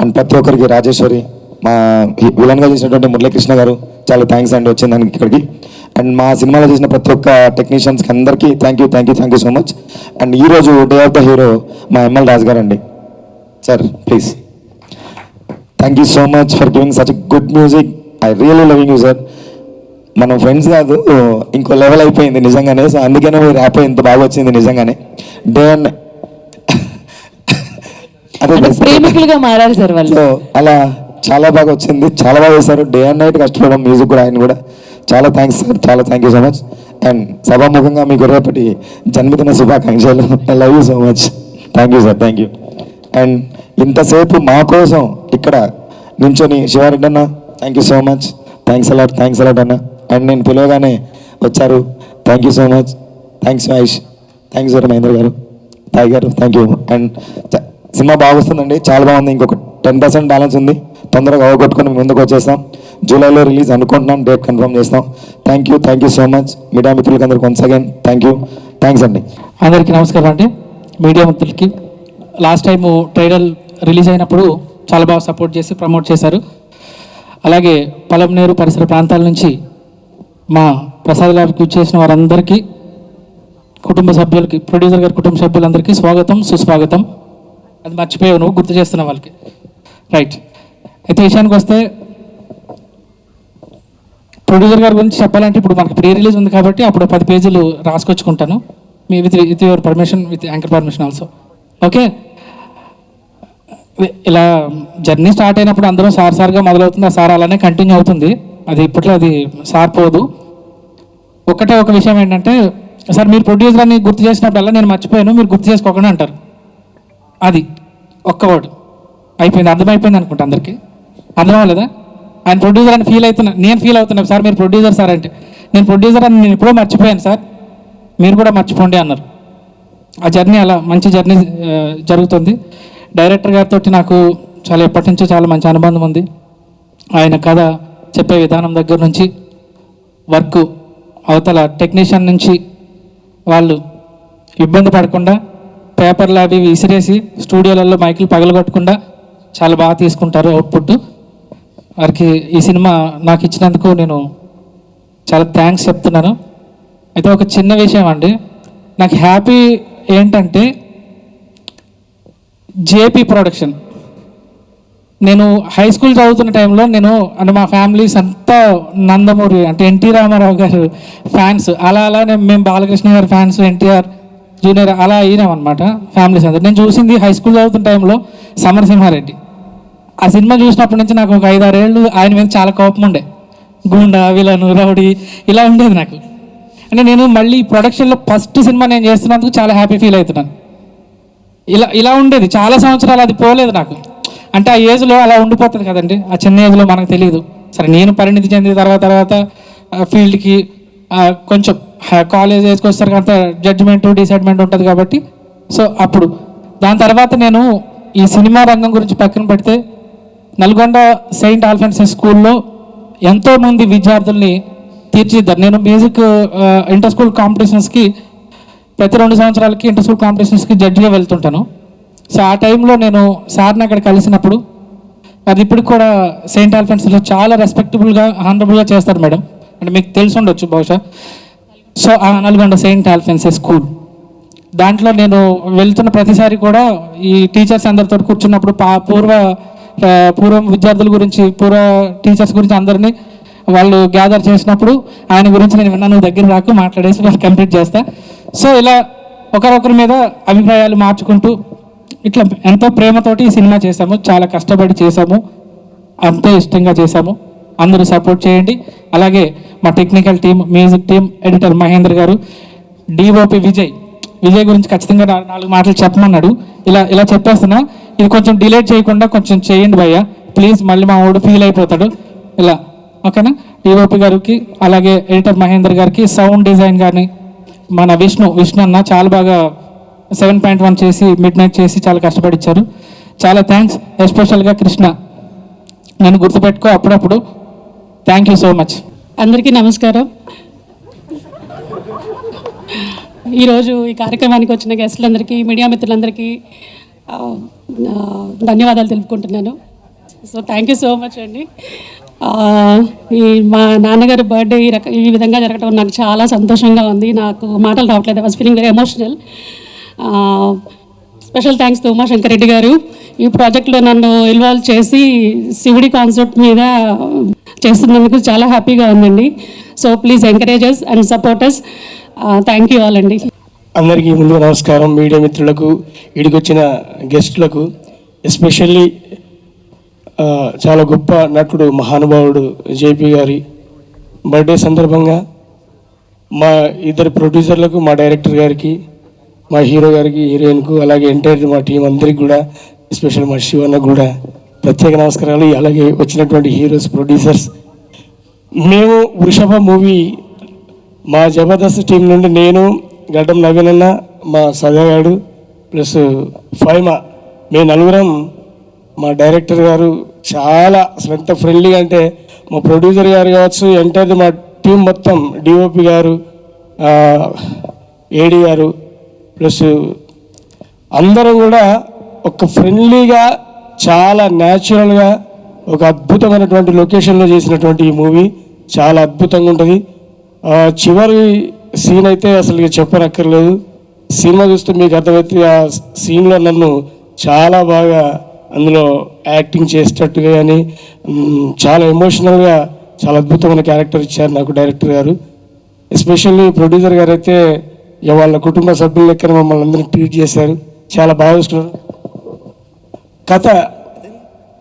అండ్ ప్రతి ఒక్కరికి రాజేశ్వరి, మా విలన్గా చేసినటువంటి మురళీకృష్ణ గారు, చాలా థ్యాంక్స్ అండి వచ్చింది దానికి ఇక్కడికి. అండ్ మా సినిమాలో చేసిన ప్రతి ఒక్క టెక్నీషియన్స్కి అందరికీ thank you so much. And ఈరోజు డే ఆఫ్ ద హీరో మా ఎంఎల్ రాజు గారు అండి. Sir please, thank you so much for giving such good music. I really loving you sir. మనం ఫ్రెండ్స్ కాదు, ఇంకో లెవెల్ అయిపోయింది నిజంగానే. సో అందుకనే మీరు ర్యాప్ ఇంత బాగా వచ్చింది నిజంగానే. డే అండ్ అదే ప్రేమికులుగా మారారు సార్ వాళ్ళు. సో అలా చాలా బాగా వచ్చింది, చాలా బాగా చేశారు. డే అండ్ నైట్ కష్టపడడం, మ్యూజిక్ కూడా ఆయన కూడా. చాలా థ్యాంక్స్ సార్, చాలా thank you so much. And సభాముఖంగా మీకు రేపటి జన్మదిన శుభాకాంక్షలు. I love you so much. Thank you sir, thank you. And ఇంతసేపు మా కోసం ఇక్కడ నించొని శివారెడ్డి అన్న, thank you so much. Thanks a lot అన్న. అండ్ నేను పిలవగానే వచ్చారు, thank you so much. Thanks Ayush, thanks sir Mahendra garu, Tayi గారు, థ్యాంక్ యూ. అండ్ సినిమా బాగా వస్తుందండి, చాలా బాగుంది. ఇంకొక 10% బ్యాలెన్స్ ఉంది, తొందరగా అవగొట్టుకొని ముందుకు వచ్చేస్తాం. జూలైలో రిలీజ్ అనుకుంటున్నాను, డేట్ కన్ఫర్మ్ చేస్తాం. Thank you so much. Media మిత్రులకి అందరికి వన్స్ అగైన్ థ్యాంక్స్ అండి. అందరికీ నమస్కారం అండి. మీడియా మిత్రులకి లాస్ట్ టైం ట్రైలర్ రిలీజ్ అయినప్పుడు చాలా బాగా సపోర్ట్ చేసి ప్రమోట్ చేశారు. అలాగే పలంనేరు పరిసర ప్రాంతాల నుంచి మా ప్రసాద్ ల్యాబ్కి చేసిన వారందరికీ, కుటుంబ సభ్యులకి, ప్రొడ్యూసర్ గారి కుటుంబ సభ్యులందరికీ స్వాగతం సుస్వాగతం. అది మర్చిపోయావు, నువ్వు గుర్తు చేస్తున్నావు వాళ్ళకి. రైట్. అయితే విషయానికి వస్తే ప్రొడ్యూసర్ గారి గురించి చెప్పాలంటే ఇప్పుడు మనకి ప్రీ రిలీజ్ ఉంది కాబట్టి అప్పుడు 10 పేజీలు రాసుకొచ్చుకుంటాను, మీ with your permission, with anchor permission also. Okay, ఇలా జర్నీ స్టార్ట్ అయినప్పుడు అందరూ సార్గా మొదలవుతుంది, ఆ సార్ అలానే కంటిన్యూ అవుతుంది. అది ఇప్పట్లో అది సార్ పోదు. ఒకటే ఒక విషయం ఏంటంటే, సార్ మీరు ప్రొడ్యూసర్ అని గుర్తు చేసినప్పుడల్లా నేను మర్చిపోయాను, మీరు గుర్తు చేసుకోకుండా అంటారు. అది ఒక్క వర్డ్ అయిపోయింది, అర్థమైపోయింది అనుకుంటా అందరికీ. అర్థం అవ్వలేదా? ఆయన ప్రొడ్యూసర్ అని ఫీల్ అవుతున్నా, నేను ఫీల్ అవుతున్నాను. సార్ మీరు ప్రొడ్యూసర్ సార్ అంటే, నేను ప్రొడ్యూసర్ అని నేను ఎప్పుడో మర్చిపోయాను సార్, మీరు కూడా మర్చిపోండి అన్నారు. ఆ జర్నీ అలా మంచి జర్నీ జరుగుతుంది. డైరెక్టర్ గారితో నాకు చాలా ఎప్పటి నుంచో చాలా మంచి అనుబంధం ఉంది. ఆయన కథ చెప్పే విధానం దగ్గర నుంచి వర్క్, అవతల టెక్నీషియన్ నుంచి వాళ్ళు ఇబ్బంది పడకుండా పేపర్లు అవి విసిరేసి స్టూడియోలలో మైకులు పగలగొట్టకుండా చాలా బాగా తీసుకుంటారు అవుట్పుట్. వారికి ఈ సినిమా నాకు ఇచ్చినందుకు నేను చాలా థ్యాంక్స్ చెప్తున్నాను. అయితే ఒక చిన్న విషయం అండి, నాకు హ్యాపీ ఏంటంటే జేపీ ప్రొడక్షన్, నేను హై స్కూల్ చదువుతున్న టైంలో నేను అంటే మా ఫ్యామిలీస్ అంతా నందమూరి అంటే ఎన్టీ రామారావు గారు ఫ్యాన్స్, అలా మేము బాలకృష్ణ గారి ఫ్యాన్స్, ఎన్టీఆర్ జూనియర్ అలా అయినాం అనమాట ఫ్యామిలీస్ అందరూ. నేను చూసింది హై స్కూల్ చదువుతున్న టైంలో సమరసింహారెడ్డి. ఆ సినిమా చూసినప్పటి నుంచి నాకు ఒక 5-6 ఏళ్ళు ఆయన మీద చాలా కోపం ఉండే, గుండా విలను రౌడీ ఇలా ఉండేది నాకు. అంటే నేను మళ్ళీ ప్రొడక్షన్లో ఫస్ట్ సినిమా నేను చేస్తున్నందుకు చాలా హ్యాపీ ఫీల్ అవుతున్నాను. ఇలా ఉండేది చాలా సంవత్సరాలు, అది పోలేదు నాకు. అంటే ఆ ఏజ్లో అలా ఉండిపోతుంది కదండి, ఆ చిన్న ఏజ్లో మనకు తెలియదు. సరే నేను పరిణితి చెందిన తర్వాత ఫీల్డ్కి కొంచెం కాలేజ్ ఏజ్కి వచ్చేసరికి అంత జడ్జిమెంట్ డిసైడ్మెంట్ ఉంటుంది కాబట్టి, సో అప్పుడు దాని తర్వాత నేను ఈ సినిమా రంగం గురించి పక్కన పెడితే నల్గొండ సెయింట్ ఆల్ఫెన్సెస్ స్కూల్లో ఎంతోమంది విద్యార్థుల్ని తీర్చిదిద్దారు. నేను మ్యూజిక్ ఇంటర్ స్కూల్ కాంపిటీషన్స్కి ప్రతి 2 సంవత్సరాలకి ఇంటర్ స్కూల్ కాంపిటీషన్స్కి జడ్జిగా వెళ్తుంటాను. సో ఆ టైంలో నేను సార్ని అక్కడ కలిసినప్పుడు, అది ఇప్పుడు కూడా సెయింట్ ఆల్ఫెన్స్లో చాలా రెస్పెక్టబుల్గా హానరబుల్గా చేస్తారు మేడం, అంటే మీకు తెలిసి ఉండొచ్చు బహుశా. సో ఆ నల్గొండ సెయింట్ ఆల్ఫెన్సెస్ స్కూల్ దాంట్లో నేను వెళ్తున్న ప్రతిసారి కూడా ఈ టీచర్స్ అందరితో కూర్చున్నప్పుడు పూర్వం విద్యార్థుల గురించి, పూర్వ టీచర్స్ గురించి అందరినీ వాళ్ళు గ్యాదర్ చేసినప్పుడు ఆయన గురించి నేను విన్నా, నువ్వు దగ్గర రాకు మాట్లాడేసి వాళ్ళు కంప్లీట్ చేస్తా. సో ఇలా ఒకరొకరి మీద అభిప్రాయాలు మార్చుకుంటూ ఇట్లా ఎంతో ప్రేమతోటి ఈ సినిమా చేశాము, చాలా కష్టపడి చేశాము, అంతే ఇష్టంగా చేశాము. అందరూ సపోర్ట్ చేయండి. అలాగే మా technical team, music team, editor Mahendra garu, DOP Vijay గురించి ఖచ్చితంగా 4 మాటలు చెప్పమన్నాడు. ఇలా చెప్పేస్తున్నా, ఇది కొంచెం డిలేట్ చేయకుండా కొంచెం చేయండి భయ్యా ప్లీజ్, మళ్ళీ మా వాడు ఫీల్ అయిపోతాడు ఇలా, ఓకేనా? డిఓపి గారికి, అలాగే ఎడిటర్ మహేంద్ర గారికి, సౌండ్ డిజైన్ కానీ మన విష్ణు అన్న చాలా బాగా 7.1 చేసి మిడ్ నైట్ చేసి చాలా కష్టపడిచ్చారు. చాలా థ్యాంక్స్. ఎస్పెషల్గా కృష్ణ, నన్ను గుర్తుపెట్టుకో అప్పుడప్పుడు. Thank you so much. అందరికీ నమస్కారం. ఈరోజు ఈ కార్యక్రమానికి వచ్చిన గెస్టులందరికీ, మీడియా మిత్రులందరికీ ధన్యవాదాలు తెలుపుకుంటున్నాను. So thank you so much అండి. మా నాన్నగారి బర్త్డే ఈ విధంగా జరగడం నాకు చాలా సంతోషంగా ఉంది. నాకు మాటలు రావట్లేదు. I was feeling very emotional. Special thanks to Umashankar Reddy గారు, ఈ ప్రాజెక్ట్లో నన్ను ఇన్వాల్వ్ చేసి శివుడి కాన్సెప్ట్ మీద చేస్తున్నందుకు చాలా హ్యాపీగా ఉందండి. So please encourages and supporters. Thank you all అండి. అందరికీ ముందుగా నమస్కారం. మీడియా మిత్రులకు, ఇడికి వచ్చిన గెస్టులకు, ఎస్పెషల్లీ చాలా గొప్ప నటుడు, మహానుభావుడు జేపీ గారి బర్త్డే సందర్భంగా మా ఇద్దరు ప్రొడ్యూసర్లకు, మా డైరెక్టర్ గారికి, మా హీరో గారికి, హీరోయిన్కు, అలాగే ఎంటైర్ మా టీం అందరికి కూడా, ఎస్పెషల్ మా శివన్న కూడా ప్రత్యేక నమస్కారాలు. అలాగే వచ్చినటువంటి హీరోస్, ప్రొడ్యూసర్స్. మేము వృషభ మూవీ మా జబర్దస్త్ టీం నుండి నేను, గడ్డం నవీన్ అన్న, మా సదాగాడు ప్లస్ ఫైమా, మేము నలుగురం, మా డైరెక్టర్ గారు చాలా అసలు ఎంత ఫ్రెండ్లీగా అంటే, మా ప్రొడ్యూసర్ గారు కావచ్చు, ఎంటైర్ మా టీం మొత్తం, డిఓపి గారు, ఏడి గారు ప్లస్ అందరం కూడా ఒక ఫ్రెండ్లీగా, చాలా న్యాచురల్గా, ఒక అద్భుతమైనటువంటి లొకేషన్లో చేసినటువంటి ఈ మూవీ చాలా అద్భుతంగా ఉంటుంది. చివరి సీన్ అయితే అసలు చెప్పనక్కర్లేదు. సినిమా చూస్తే మీకు అర్థమైతే ఆ సీన్లో నన్ను చాలా బాగా అందులో యాక్టింగ్ చేసేటట్టుగా కానీ చాలా ఎమోషనల్గా చాలా అద్భుతమైన క్యారెక్టర్ ఇచ్చారు నాకు డైరెక్టర్ గారు. ఎస్పెషల్లీ ప్రొడ్యూసర్ గారు అయితే వాళ్ళ కుటుంబ సభ్యుల లెక్కన మమ్మల్ని అందరినీ ట్రీట్ చేశారు. చాలా బాగా చూసుకున్నారు. కథ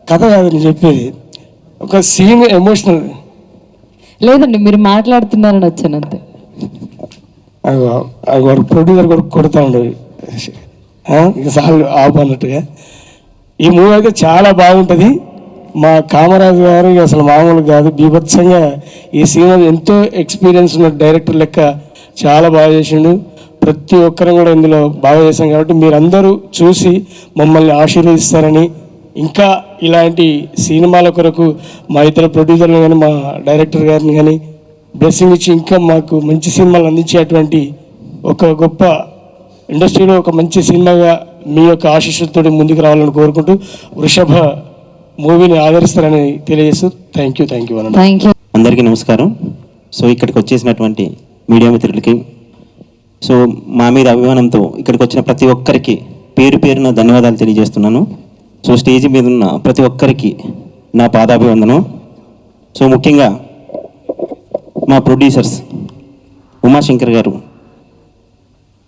కాదు నేను చెప్పేది, ఒక సీన్ ఎమోషనల్. లేదండి, మీరు మాట్లాడుతున్నారని వచ్చాను అంతే. ప్రొడ్యూసర్ కూడా కొడతా ఉండదు ఇక సార్లు ఆపు అన్నట్టుగా. ఈ మూవీ అయితే చాలా బాగుంటుంది. మా కామరాజు గారు అసలు మామూలు కాదు, బీభత్సంగా ఈ సినిమా ఎంతో ఎక్స్పీరియన్స్ ఉన్న డైరెక్టర్ లెక్క చాలా బాగా చేసిండు. ప్రతి ఒక్కరం కూడా ఇందులో బాగా చేశాం కాబట్టి మీరందరూ చూసి మమ్మల్ని ఆశీర్వదిస్తారని, ఇంకా ఇలాంటి సినిమాల కొరకు మా ఇద్దరు ప్రొడ్యూసర్లు కానీ మా డైరెక్టర్ గారిని కానీ బ్లెస్సింగ్ ఇచ్చి ఇంకా మాకు మంచి సినిమాలు అందించేటువంటి ఒక గొప్ప ఇండస్ట్రీలో ఒక మంచి సినిమాగా మీ యొక్క ఆశీస్సులతో ముందుకు రావాలని కోరుకుంటూ వృషభ మూవీని ఆదరిస్తారని తెలియజేస్తూ థ్యాంక్ యూ థ్యాంక్ యూ. అందరికీ నమస్కారం. సో ఇక్కడికి వచ్చేసినటువంటి మీడియా మిత్రులకి, సో మా మీద అభిమానంతో ఇక్కడికి వచ్చిన ప్రతి ఒక్కరికి పేరు పేరున ధన్యవాదాలు తెలియజేస్తున్నాను. సో స్టేజ్ మీద ఉన్న ప్రతి ఒక్కరికి నా పాదాభివందనం. సో ముఖ్యంగా మా ప్రొడ్యూసర్స్ ఉమాశంకర్ గారు,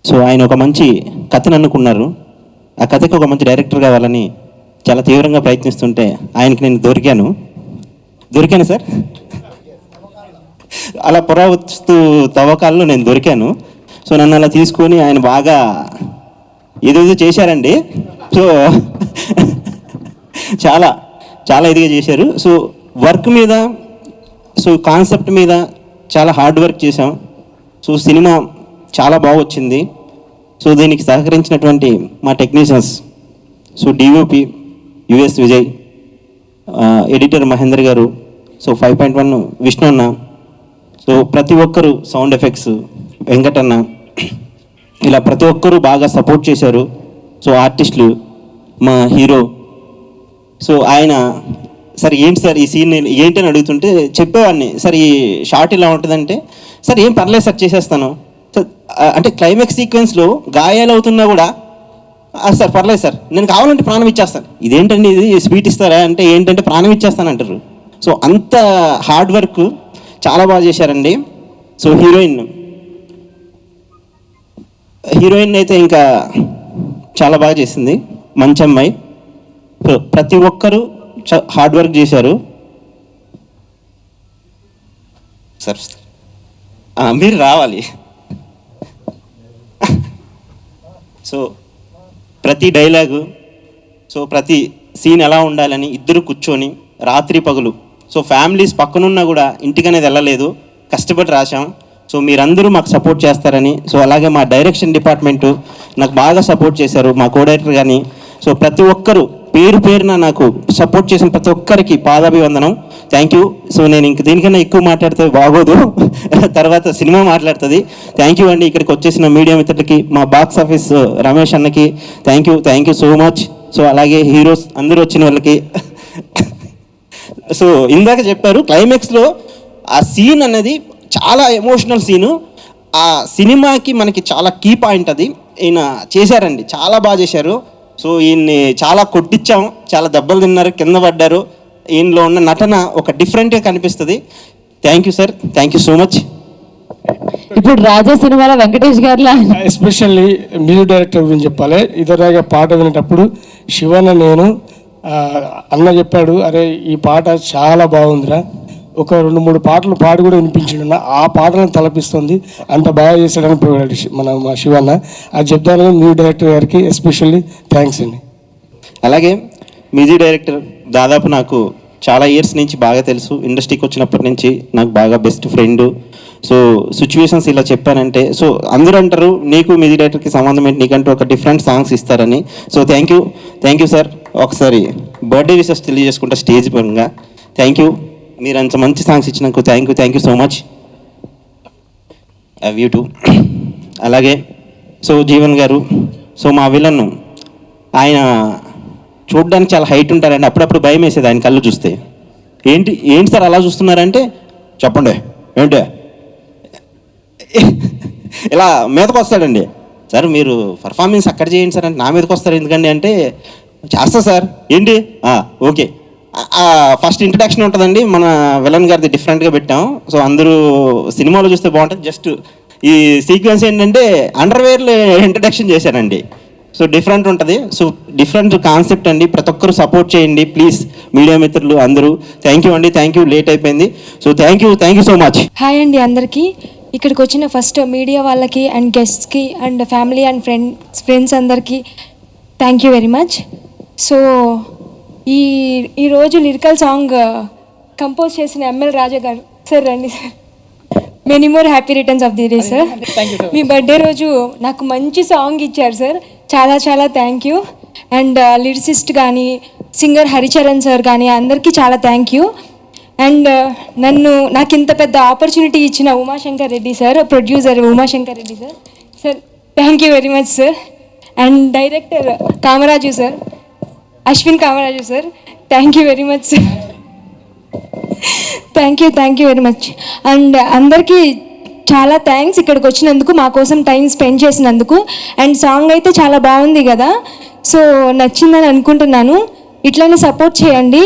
సో ఆయన ఒక మంచి కథను అనుకున్నారు. ఆ కథకి ఒక మంచి డైరెక్టర్ కావాలని చాలా తీవ్రంగా ప్రయత్నిస్తుంటే ఆయనకి నేను దొరికాను సార్. అలా పురావస్తు తవ్వకాల్లో నేను దొరికాను. సో నన్ను అలా తీసుకొని ఆయన బాగా ఏదేదో చేశారండి. సో చాలా చాలా ఇదిగా చేశారు. సో వర్క్ మీద, సో కాన్సెప్ట్ మీద చాలా హార్డ్ వర్క్ చేశాం. సో సినిమా చాలా బాగా వచ్చింది. సో దీనికి సహకరించినటువంటి మా technicians, so DOP US Vijay, editor Mahender గారు, సో 5.1 విష్ణు అన్న, సో ప్రతి ఒక్కరు సౌండ్ ఎఫెక్ట్స్ వెంకటన్న, ఇలా ప్రతి ఒక్కరూ బాగా సపోర్ట్ చేశారు. సో ఆర్టిస్టులు, మా హీరో, సో ఆయన సార్ ఏంటి సార్ ఈ సీన్ ఏంటి అని అడుగుతుంటే చెప్పేవాడిని, సార్ ఈ షార్ట్ ఇలా ఉంటుందంటే సార్ ఏం పర్లేదు సార్ చేసేస్తాను సార్, అంటే క్లైమాక్స్ సీక్వెన్స్లో గాయాలు అవుతున్నా కూడా సార్ పర్లేదు సార్ నేను కావాలంటే ప్రాణం ఇచ్చేస్తాను. ఇదేంటండి ఇది స్వీట్ ఇస్తారా అంటే ఏంటంటే ప్రాణం ఇచ్చేస్తాను అంటారు. సో అంత హార్డ్ వర్క్ చాలా బాగా చేశారండి. సో హీరోయిన్ అయితే ఇంకా చాలా బాగా చేసింది, మంచి అమ్మాయి. ప్రతి ఒక్కరూ హార్డ్ వర్క్ చేశారు సార్. మీరు రావాలి. సో ప్రతి డైలాగు, సో ప్రతి సీన్ ఎలా ఉండాలని ఇద్దరు కూర్చొని రాత్రి పగులు, సో ఫ్యామిలీస్ పక్కనున్నా కూడా ఇంటికనేది వెళ్ళలేదు, కష్టపడి రాశాం. సో మీరందరూ మాకు సపోర్ట్ చేస్తారని, సో అలాగే మా డైరెక్షన్ డిపార్ట్మెంటు నాకు బాగా సపోర్ట్ చేశారు, మా కో డైరెక్టర్ కానీ. సో ప్రతి ఒక్కరూ పేరు పేరున నాకు సపోర్ట్ చేసిన ప్రతి ఒక్కరికి పాదాభివందనం, థ్యాంక్ యూ. సో నేను ఇంక దీనికన్నా ఎక్కువ మాట్లాడితే బాగోదు, తర్వాత సినిమా మాట్లాడుతుంది. థ్యాంక్ యూ అండి. ఇక్కడికి వచ్చేసిన మీడియా మిత్రులకి, మా బాక్స్ ఆఫీస్ రమేష్ అన్నకి thank you so much. So అలాగే హీరోస్ అందరూ వచ్చిన వాళ్ళకి. సో ఇందాక చెప్పారు క్లైమాక్స్లో ఆ సీన్ అనేది చాలా ఎమోషనల్ సీను. ఆ సినిమాకి మనకి చాలా కీ పాయింట్ అది ఈయన చేశారండి, చాలా బాగా చేశారు. సో ఈయన్ని చాలా కొట్టించాం, చాలా దెబ్బలు తిన్నారు, కింద పడ్డారు. ఈయనలో ఉన్న నటన ఒక డిఫరెంట్గా కనిపిస్తుంది. Thank you sir, thank you so much. ఇప్పుడు రాజా సినిమాలో వెంకటేష్ గారిలా ఎస్పెషల్లీ మ్యూజిక్ డైరెక్టర్ గురించి చెప్పాలి. ఇతరుగా పాట వినేటప్పుడు శివన్న నేను అన్న చెప్పాడు, అరే ఈ పాట చాలా బాగుందిరా, ఒక 2-3 పాటలు పాడి కూడా వినిపించిండు, ఆ పాటలను తలపిస్తుంది, అంత బాగా చేశాడని పోయాడు మా శివన్న. అది చెప్తాను మ్యూజిక్ డైరెక్టర్ గారికి ఎస్పెషల్లీ థ్యాంక్స్ అండి. అలాగే మ్యూజిక్ డైరెక్టర్ దాదాపు నాకు చాలా ఇయర్స్ నుంచి బాగా తెలుసు, ఇండస్ట్రీకి వచ్చినప్పటి నుంచి నాకు బాగా బెస్ట్ ఫ్రెండ్. సో సిచ్యువేషన్స్ ఇలా చెప్పానంటే, సో అందరూ అంటారు నీకు మ్యూజిక్ డైరెక్టర్కి సంబంధం ఏంటి, నీకంటూ ఒక డిఫరెంట్ సాంగ్స్ ఇస్తారని. So thank you sir. ఒకసారి బర్త్డే విషెస్ తెలియజేసుకుంటా స్టేజ్ పరంగా. థ్యాంక్ యూ, మీరు అంత మంచి సాంగ్స్ ఇచ్చినందుకు thank you so much. Love you two. అలాగే సో జీవన్ గారు, సో మా విలన్ ఆయన చూడడానికి చాలా హైట్ ఉంటారండి, అప్పుడప్పుడు భయం వేసేది ఆయన కళ్ళు చూస్తే. ఏంటి సార్ అలా చూస్తున్నారంటే చెప్పండి ఏంటి ఇలా మీదకు వస్తాడండి, సార్ మీరు పర్ఫార్మెన్స్ అక్కడ చేయండి సార్ అంటే నా మీదకి వస్తారు ఎందుకండి అంటే చేస్తా సార్ ఏంటి ఓకే. ఫస్ట్ ఇంట్రడక్షన్ ఉంటుందండి, మన విలన్ గారిది డిఫరెంట్గా పెట్టాం. సో అందరూ సినిమాలో చూస్తే బాగుంటుంది. జస్ట్ ఈ సీక్వెన్స్ ఏంటంటే అండర్వేర్లో ఇంట్రడక్షన్ చేశానండి. సో డిఫరెంట్ ఉంటుంది. సో డిఫరెంట్ కాన్సెప్ట్ అండి. ప్రతి ఒక్కరు సపోర్ట్ చేయండి ప్లీజ్, మీడియా మిత్రులు అందరూ. థ్యాంక్ యూ అండి, థ్యాంక్ యూ. లేట్ అయిపోయింది. So thank you so much. Hi అండి అందరికీ. ఇక్కడికి వచ్చిన ఫస్ట్ మీడియా వాళ్ళకి అండ్ గెస్ట్స్కి అండ్ ఫ్యామిలీ అండ్ ఫ్రెండ్స్ అందరికీ thank you very much. So ఈరోజు లిరికల్ సాంగ్ కంపోజ్ చేసిన ఎంఎల్ రాజా గారు సార్ రండి sir. Many more happy returns of the day sir. Me birthday రోజు నాకు మంచి సాంగ్ ఇచ్చారు సార్, చాలా చాలా థ్యాంక్ యూ. అండ్ లిరిసిస్ట్ కానీ సింగర్ హరిచరణ్ సార్ కానీ అందరికీ చాలా థ్యాంక్ యూ. అండ్ నాకు ఇంత పెద్ద ఆపర్చునిటీ ఇచ్చిన Umashankar Reddy sir, producer Umashankar Reddy sir, sir thank you very much sir. And director Kamaraju sir, Ashwin Kamaraju sir, thank you very much sir. Thank you very much. And అందరికీ చాలా థ్యాంక్స్ ఇక్కడికి వచ్చినందుకు, మా కోసం టైం స్పెండ్ చేసినందుకు. అండ్ సాంగ్ అయితే చాలా బాగుంది కదా, సో నచ్చిందని అనుకుంటున్నాను. ఇట్లానే సపోర్ట్ చేయండి.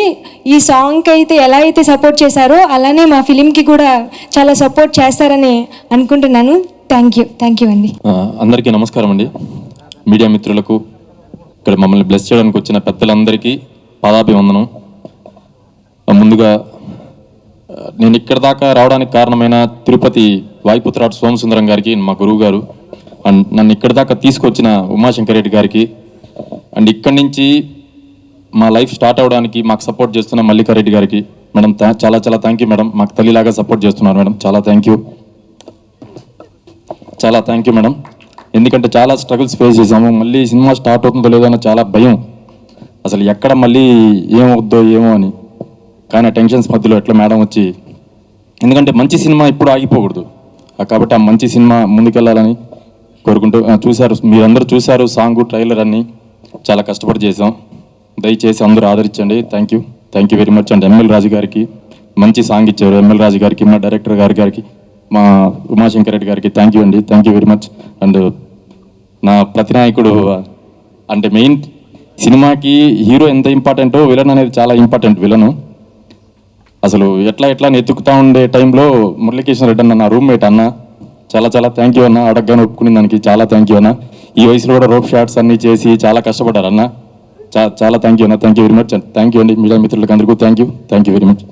ఈ సాంగ్కి అయితే ఎలా అయితే సపోర్ట్ చేశారో అలానే మా ఫిలింకి కూడా చాలా సపోర్ట్ చేస్తారని అనుకుంటున్నాను. థ్యాంక్ యూ అండి. అందరికీ నమస్కారం అండి. మీడియా మిత్రులకు, ఇక్కడ మమ్మల్ని బ్లెస్ చేయడానికి వచ్చిన పెద్దలందరికీ పాదాభివందనం. ముందుగా నేను ఇక్కడ దాకా రావడానికి కారణమైన తిరుపతి వాయుపుత్రాడు సోమసుందరం గారికి, మా గురువు గారు, అండ్ నన్ను ఇక్కడ దాకా తీసుకొచ్చిన ఉమాశంకర్ రెడ్డి గారికి, అండ్ ఇక్కడి నుంచి మా లైఫ్ స్టార్ట్ అవడానికి మాకు సపోర్ట్ చేస్తున్న మల్లికారెడ్డి గారికి మేడం చాలా చాలా థ్యాంక్ యూ మేడం. మాకు తల్లిలాగా సపోర్ట్ చేస్తున్నారు మేడం, చాలా థ్యాంక్ యూ మేడం. ఎందుకంటే చాలా స్ట్రగుల్స్ ఫేస్ చేసాము. మళ్ళీ సినిమా స్టార్ట్ అవుతుందో లేదో అన్న చాలా భయం, అసలు ఎక్కడ మళ్ళీ ఏమవుద్దో ఏమో అని. కానీ ఆ టెన్షన్స్ మధ్యలో ఎట్లా మేడం వచ్చి, ఎందుకంటే మంచి సినిమా ఇప్పుడు ఆగిపోకూడదు కాబట్టి ఆ మంచి సినిమా ముందుకెళ్ళాలని కోరుకుంటూ మీరందరూ చూశారు సాంగ్ ట్రైలర్ అన్ని చాలా కష్టపడి చేసాం. దయచేసి అందరూ ఆదరించండి. Thank you very much. And ML Raju గారికి మంచి సాంగ్ ఇచ్చారు, ఎంఎల్ రాజు గారికి, మా డైరెక్టర్ గారికి, మా ఉమాశంకర్ రెడ్డి గారికి thank you very much. And నా ప్రతినాయకుడు, అంటే మెయిన్ సినిమాకి హీరో ఎంత ఇంపార్టెంటో విలన్ అనేది చాలా ఇంపార్టెంట్. విలను అసలు ఎట్లా ఎత్తుకుతా ఉండే టైంలో మురళీకృష్ణ రెడ్డి అన్న, నా రూమ్మేట్ అన్న, చాలా చాలా థ్యాంక్ యూ అన్న. అడగగానే ఒప్పుకునే దానికి చాలా థ్యాంక్ యూ అన్న. ఈ వయసులో కూడా రోప్ షాట్స్ అన్నీ చేసి చాలా కష్టపడ్డారు అన్న. చాలా థ్యాంక్ యూ అన్న. Thank you very much. Thank you అండి మీడియా మిత్రులకు అందరికీ థ్యాంక్ యూ వెరీ మచ్.